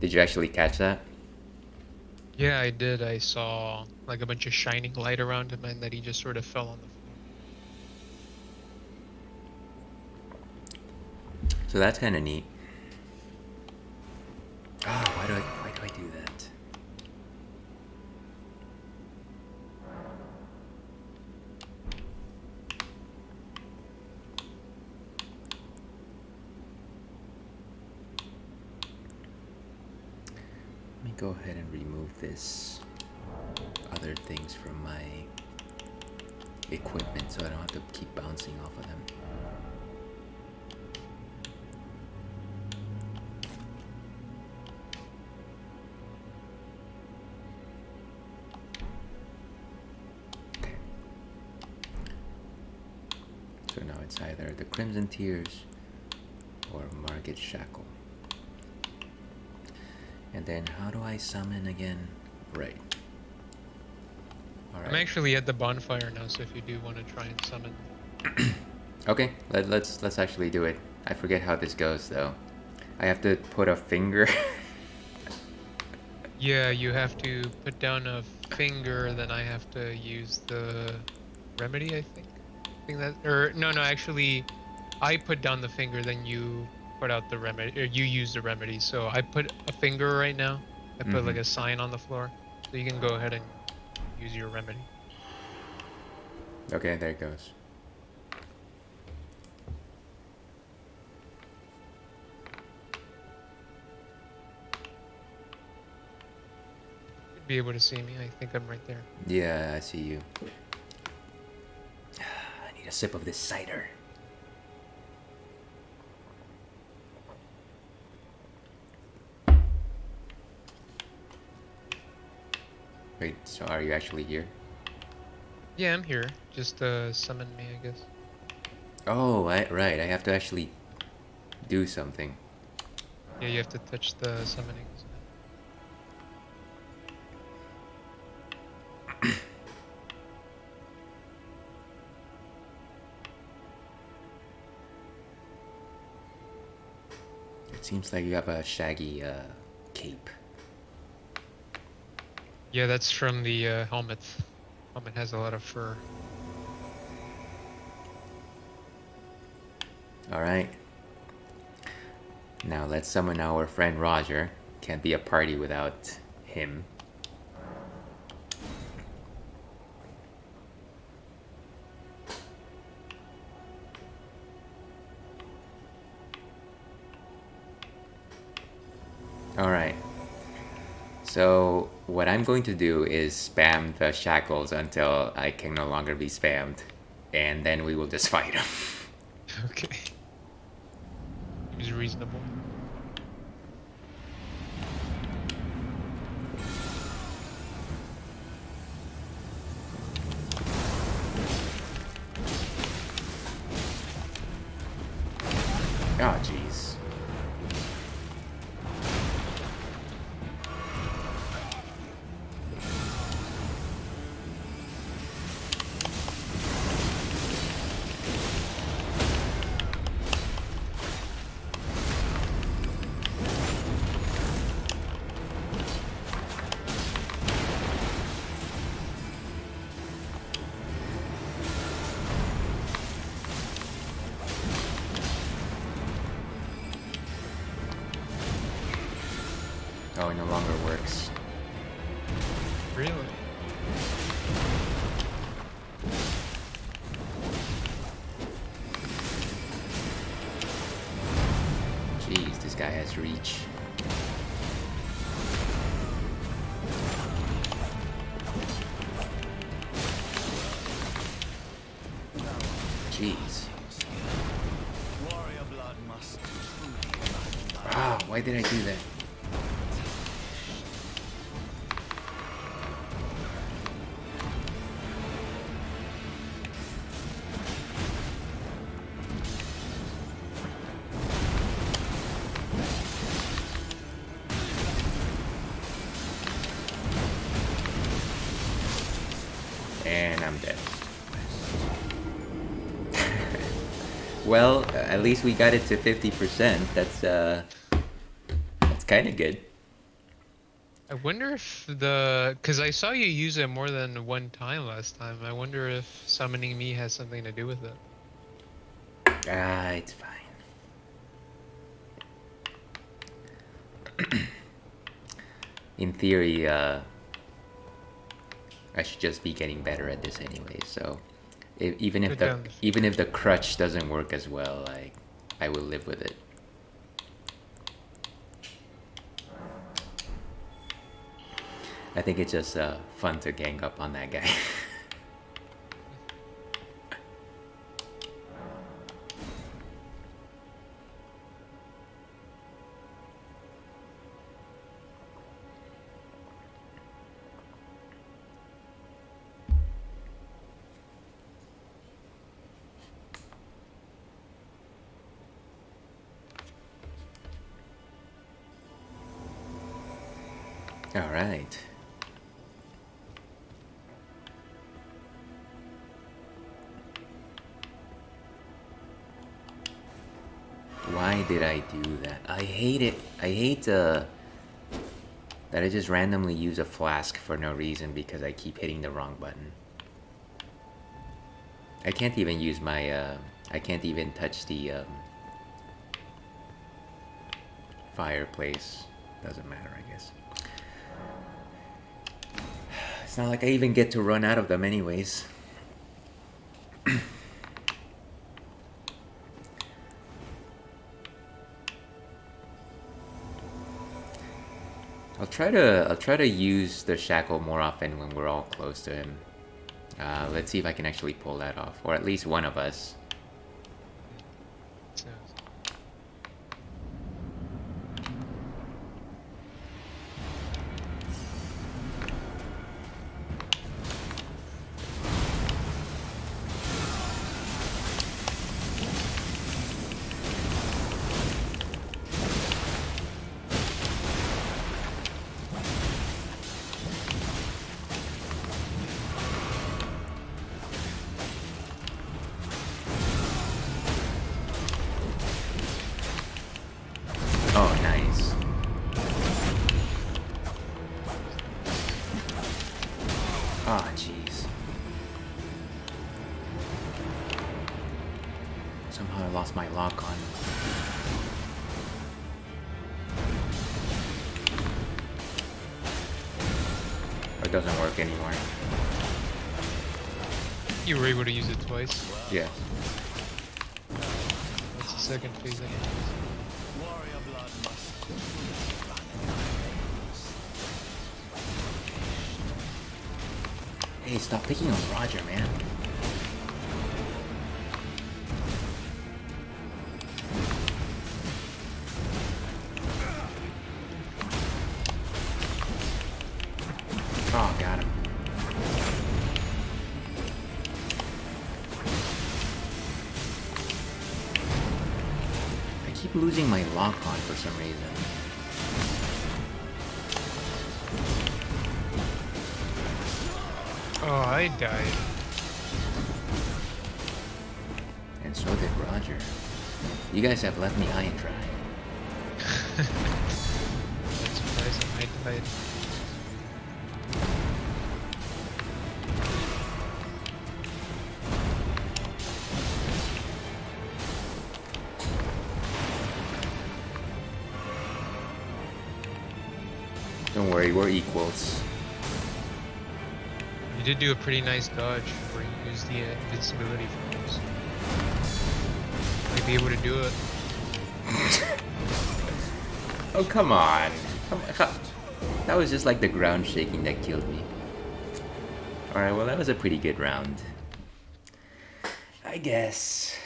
did you actually catch that? Yeah, I did. I saw like a bunch of shining light around him, and that he just sort of fell on the floor. So that's kind of neat. Oh, why do I do that? Let me go ahead and remove this other things from my equipment so I don't have to keep bouncing off of them. Okay. So now it's either the Crimson Tears or Margit Shackle. And then how do I summon again? Right. All right. I'm actually at the bonfire now, so if you do want to try and summon. Okay, let's actually do it. I forget how this goes though. I have to put a finger. Yeah, you have to put down a finger, then I have to use the remedy, I think. I think that, or no, actually, I put down the finger, then you put out the remedy, or you use the remedy. So I put a finger right now. I put like a sign on the floor, so you can go ahead and use your remedy. Okay, there it goes. You'd be able to see me. I think I'm right there. Yeah, I see you. I need a sip of this cider. Wait, so are you actually here? Yeah, I'm here. Just summon me, I guess. Oh, right. I have to actually do something. Yeah, you have to touch the summonings. It seems like you have a shaggy cape. Yeah, that's from the helmet. Helmet has a lot of fur. Alright. Now let's summon our friend Roger. Can't be a party without him. Alright. So what I'm going to do is spam the shackles until I can no longer be spammed. And then we will just fight him. Okay. Seems reasonable. Oh, jeez. Oh, it no longer works. Really? Jeez, this guy has reach. Jeez. Why did I do that? And I'm dead. Well, at least we got it to 50%. That's kind of good. I wonder if because I saw you use it more than one time last time. I wonder if summoning me has something to do with it. Ah, it's fine. In theory, I should just be getting better at this anyway. So, even if the crutch doesn't work as well, I will live with it. I think it's just fun to gang up on that guy. All right. Why did I do that? I hate it. I hate that I just randomly use a flask for no reason because I keep hitting the wrong button. I can't even use my, I can't even touch the fireplace. Doesn't matter, I guess. It's not like I even get to run out of them anyways. I'll try to use the shackle more often when we're all close to him. Let's see if I can actually pull that off, or at least one of us. Oh, nice. Oh, jeez. Somehow I lost my lock on. Or it doesn't work anymore. You were able to use it twice. Yeah. That's the second phase. Hey, stop picking on Roger, man. Oh, got him. I keep losing my lock on for some reason. Oh, I died. And so did Roger. You guys have left me high and dry. That's surprising. I died. Don't worry, we're equals. You did do a pretty nice dodge where you used the invincibility frames. Might be able to do it. Oh, come on. That was just like the ground shaking that killed me. Alright, well that was a pretty good round. I guess.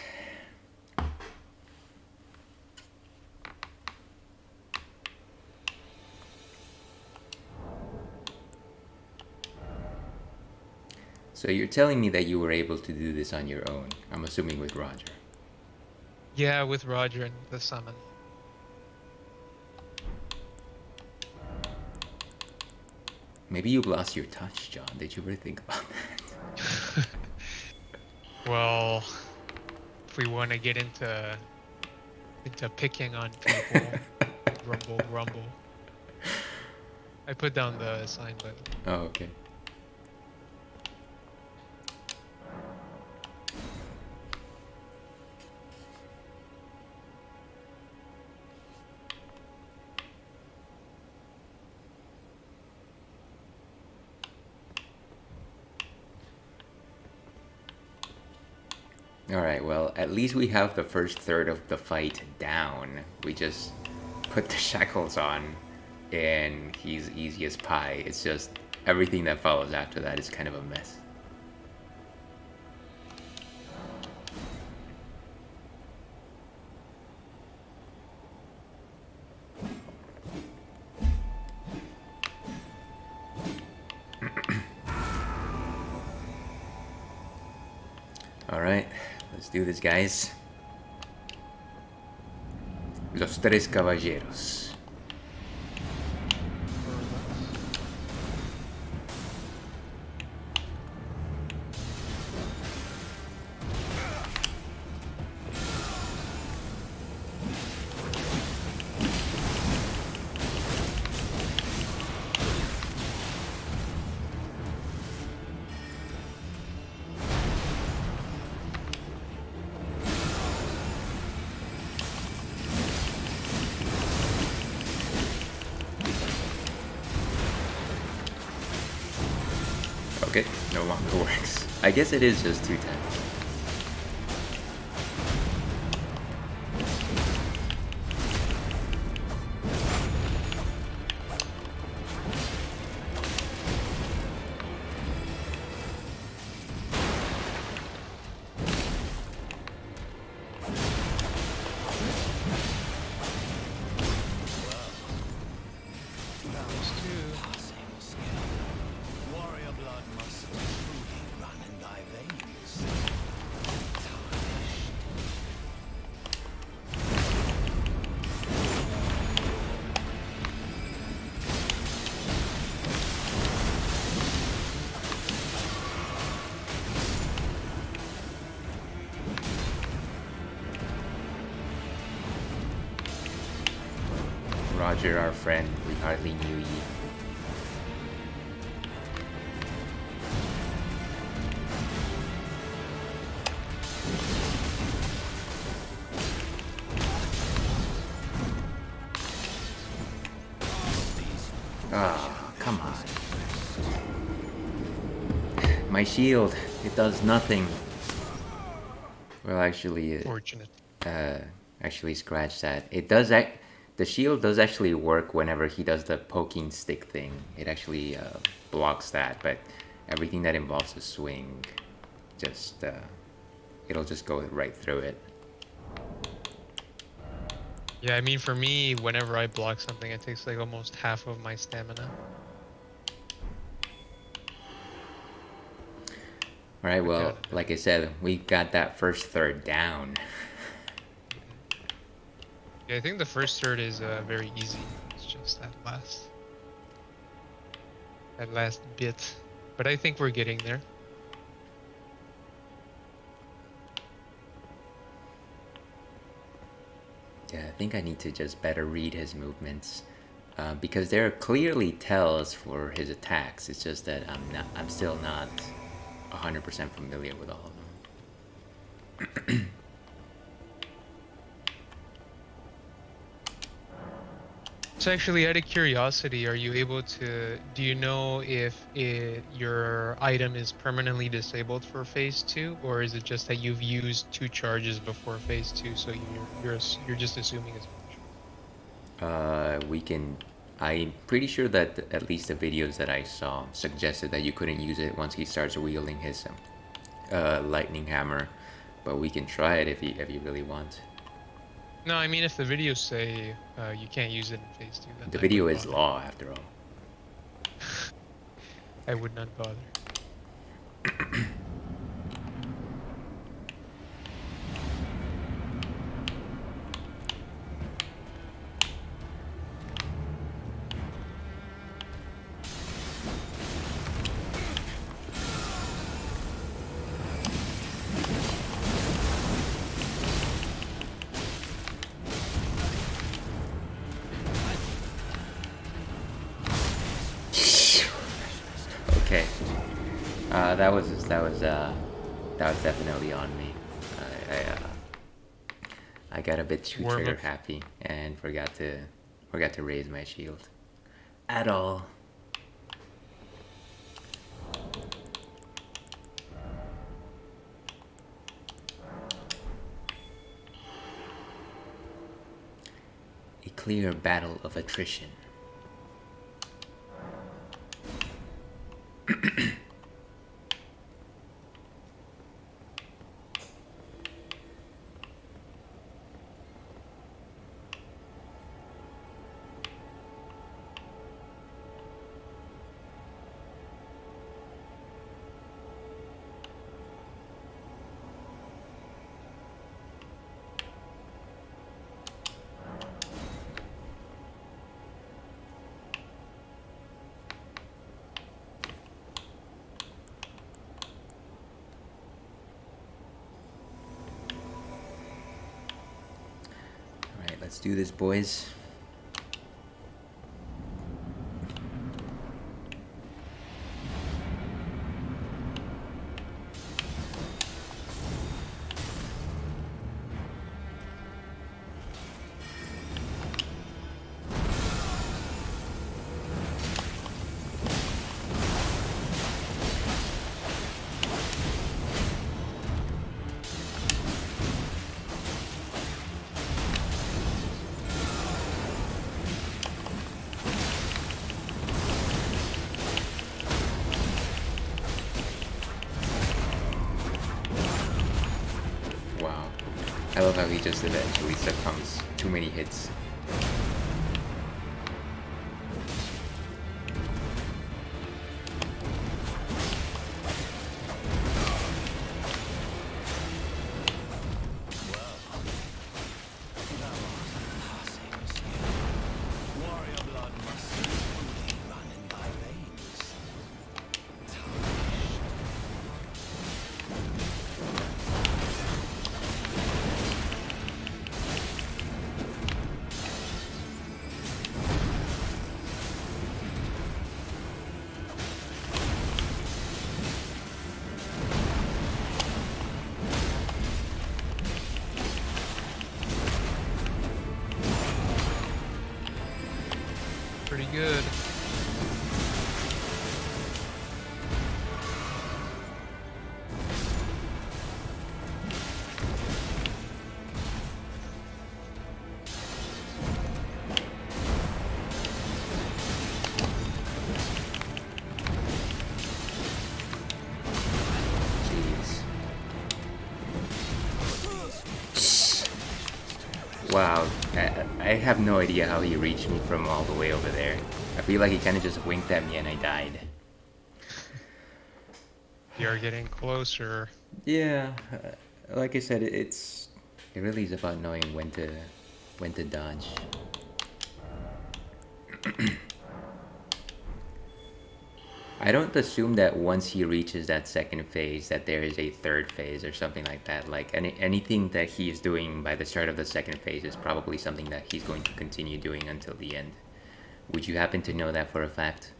So you're telling me that you were able to do this on your own? I'm assuming with Roger. Yeah, with Roger and the summon. Maybe you lost your touch, John. Did you ever think about that? Well, if we want to get into picking on people, grumble, grumble. I put down the sign, by the way. Oh, okay. Alright, well, at least we have the first third of the fight down. We just put the shackles on, and he's easy as pie. It's just everything that follows after that is kind of a mess. Alright, let's do this, guys. Los Tres Caballeros. Okay, no longer works. I guess it is just 2 times. Warrior blood must truly run in thy veins. Roger, our friend, we hardly knew ye. Ah, come on. My shield, it does nothing. Well, actually, Fortunate. actually scratch that. It does the shield does actually work whenever he does the poking stick thing. It actually blocks that, but everything that involves a swing, just it'll just go right through it. Yeah, I mean, for me, whenever I block something, it takes like almost half of my stamina. All right, well, Yeah. like I said, we got that first third down. Yeah, I think the first third is very easy. It's just that last bit. But I think we're getting there. Yeah, I think I need to just better read his movements. Because there are clearly tells for his attacks. It's just that I'm still not 100% familiar with all of them. So actually, out of curiosity, are you able to, do you know if your item is permanently disabled for phase 2, or is it just that you've used 2 charges before phase 2, so you're just assuming as much? We can. I'm pretty sure that at least the videos that I saw suggested that you couldn't use it once he starts wielding his lightning hammer, but we can try it if you really want. No, I mean if the videos say you can't use it in phase 2, then The I video wouldn't is bother. law after all. I would not bother. Okay. That was definitely on me. I got a bit too Warm trigger up. happy and forgot to raise my shield at all. A clear battle of attrition. Alright, let's do this, boys. Wow. I love how he just eventually succumbs. Too many hits. Passing skill. Warrior blood must smoothly run in thy veins. Pretty good. Jeez. Wow. I have no idea how he reached me from all the way over there. I feel like he kind of just winked at me and I died. You're getting closer. Yeah, like I said, it really is about knowing when to dodge. I don't assume that once he reaches that second phase that there is a third phase or something like that. Like anything that he is doing by the start of the second phase is probably something that he's going to continue doing until the end. Would you happen to know that for a fact?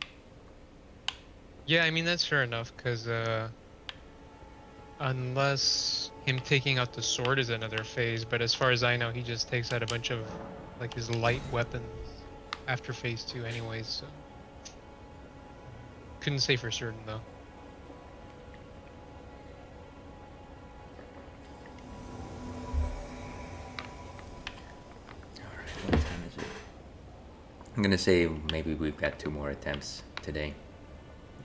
Yeah, I mean that's fair enough, because unless him taking out the sword is another phase, but as far as I know, he just takes out a bunch of like his light weapons after phase 2 anyways, so couldn't say for certain though. Alright, what time is it? I'm gonna say maybe we've got 2 more attempts today.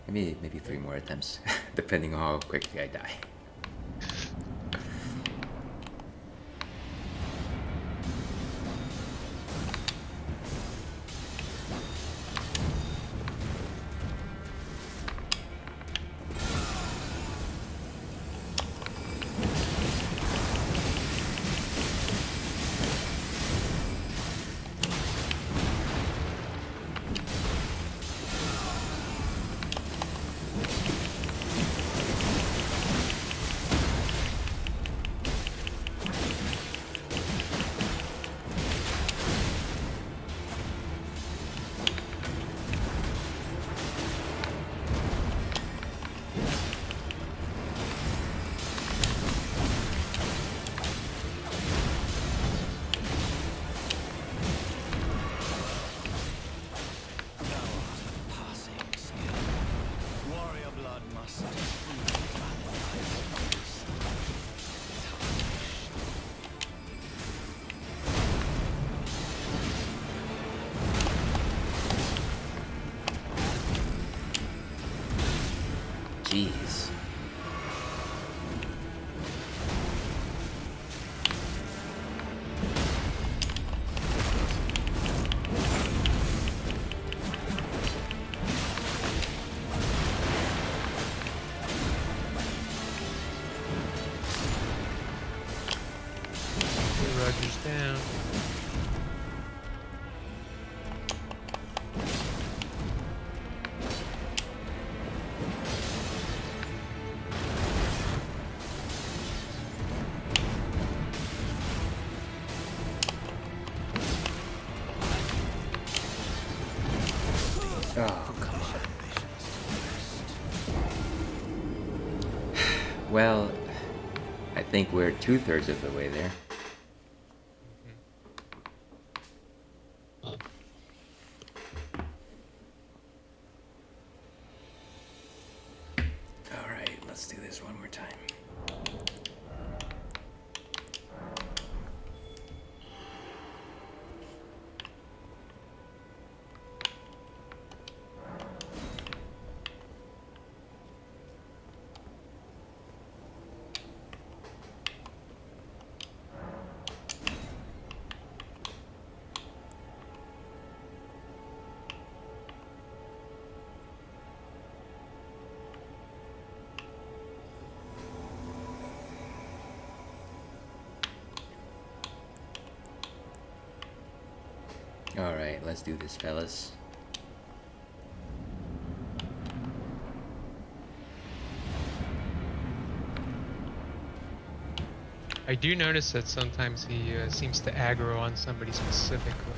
Maybe 3 more attempts, depending on how quickly I die. must only run in thy veins. Jeez. Roger's down. Oh, come on. Well, I think we're 2/3 of the way there. All right, let's do this one more time. All right, let's do this, fellas. I do notice that sometimes he seems to aggro on somebody specifically.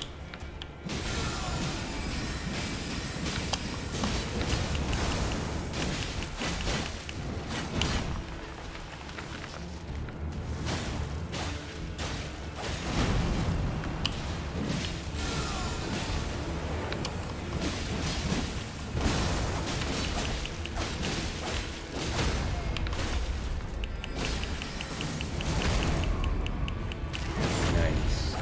Nice.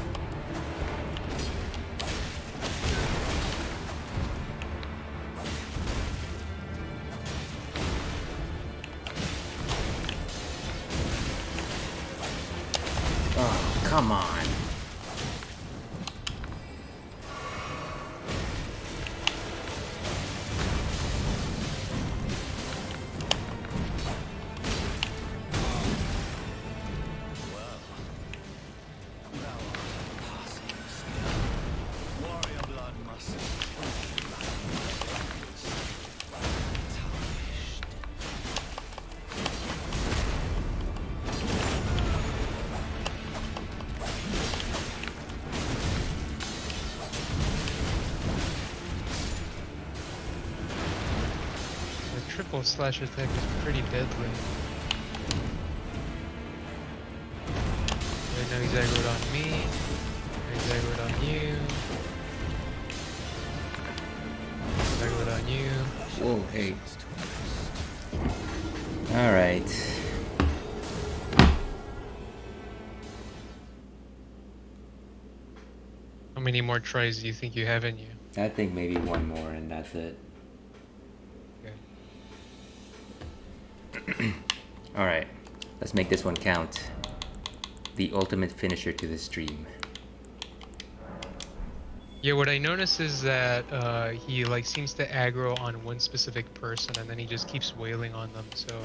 Oh, come on. Thou art of passing skill. Warrior blood must only run in thy veins. Tarnished. The triple slash attack is pretty deadly. Right now he's aggroed on me. Now he's aggroed on you. He's aggroed on you. Whoa, hey. All right. How many more tries do you think you have in you? I think maybe one more and that's it. Okay. All right, let's make this one count. The ultimate finisher to the stream. Yeah, what I notice is that he like seems to aggro on one specific person and then he just keeps wailing on them. So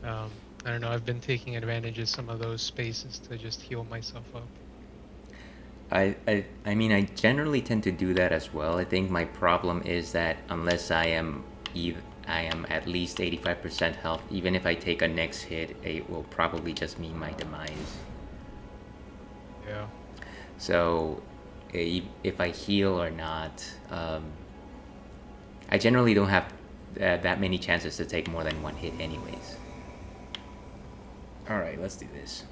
I don't know. I've been taking advantage of some of those spaces to just heal myself up. I mean, I generally tend to do that as well. I think my problem is that unless I am at least 85% health, even if I take a next hit, it will probably just mean my demise. Yeah. So if I heal or not, I generally don't have that many chances to take more than one hit anyways. All right, let's do this.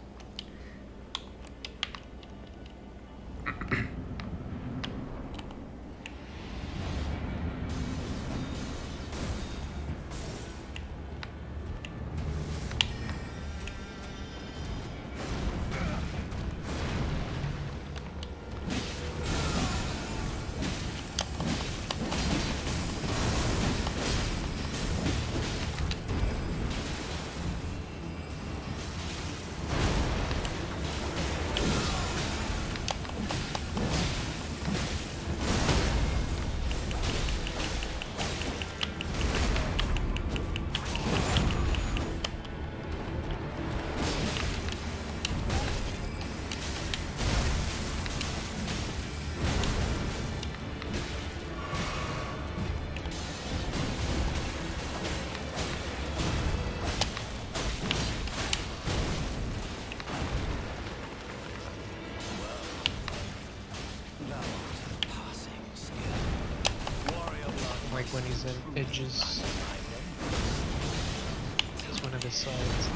sides and edges. It's one of the sides.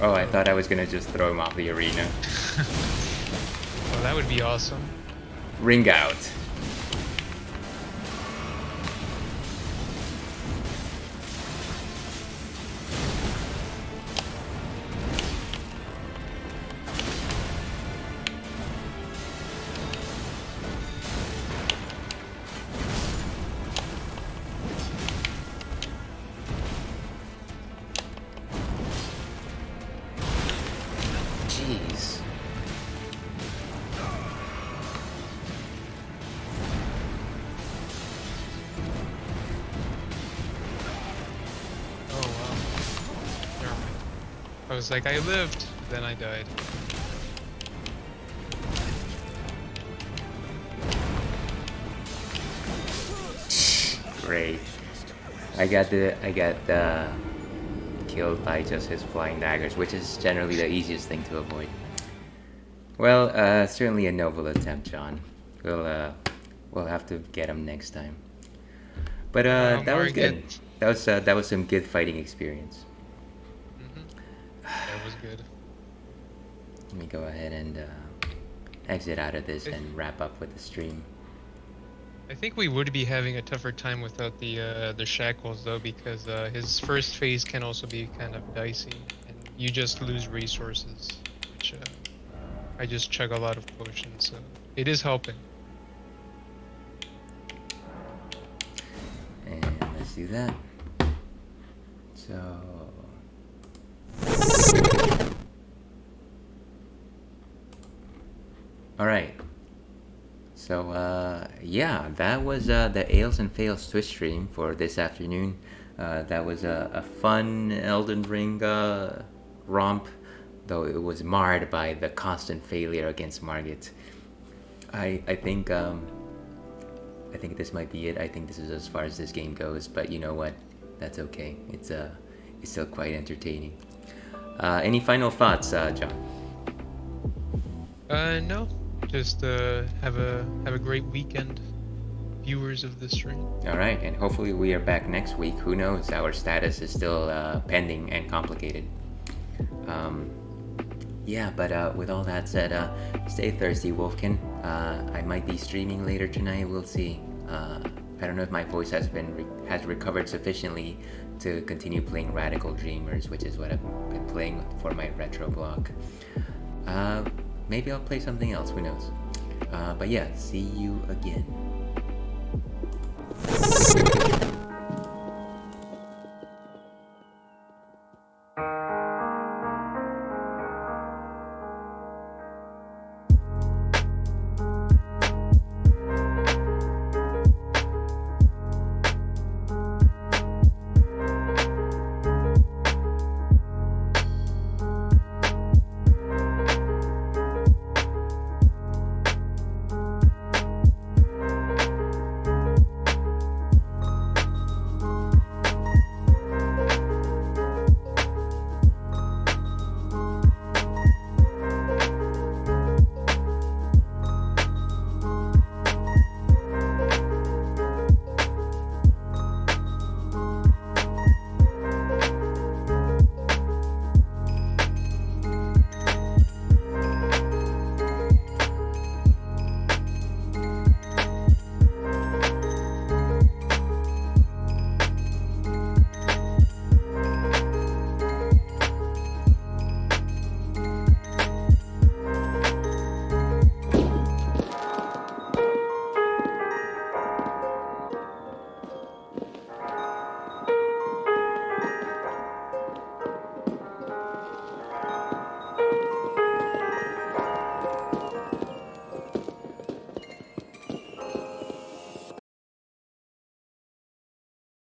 Oh, I thought I was gonna just throw him off the arena. Well, that would be awesome. Ring out. Jeez. Oh wow. Never mind. I was like, I lived, then I died. Great. I got killed by just his flying daggers, which is generally the easiest thing to avoid. Well, certainly a noble attempt, John. We'll have to get him next time. But that was good. That was some good fighting experience. That was good. Let me go ahead and exit out of this and wrap up with the stream. I think we would be having a tougher time without the shackles though, because his first phase can also be kind of dicey, and you just lose resources, which I just chug a lot of potions, so it is helping. And let's do that. So. Alright. So, yeah, that was the Ales and Fails Twitch stream for this afternoon. That was a fun Elden Ring romp, though it was marred by the constant failure against Margit. I think this might be it. I think this is as far as this game goes, but you know what? That's okay. It's still quite entertaining. Any final thoughts, John? No. Just have a great weekend, viewers of the stream. All right, and hopefully we are back next week. Who knows? Our status is still pending and complicated. Yeah, but with all that said, stay thirsty, Wolfkin. I might be streaming later tonight. We'll see. I don't know if my voice has recovered sufficiently to continue playing Radical Dreamers, which is what I've been playing for my retro blog. Maybe I'll play something else, who knows. But yeah, see you again.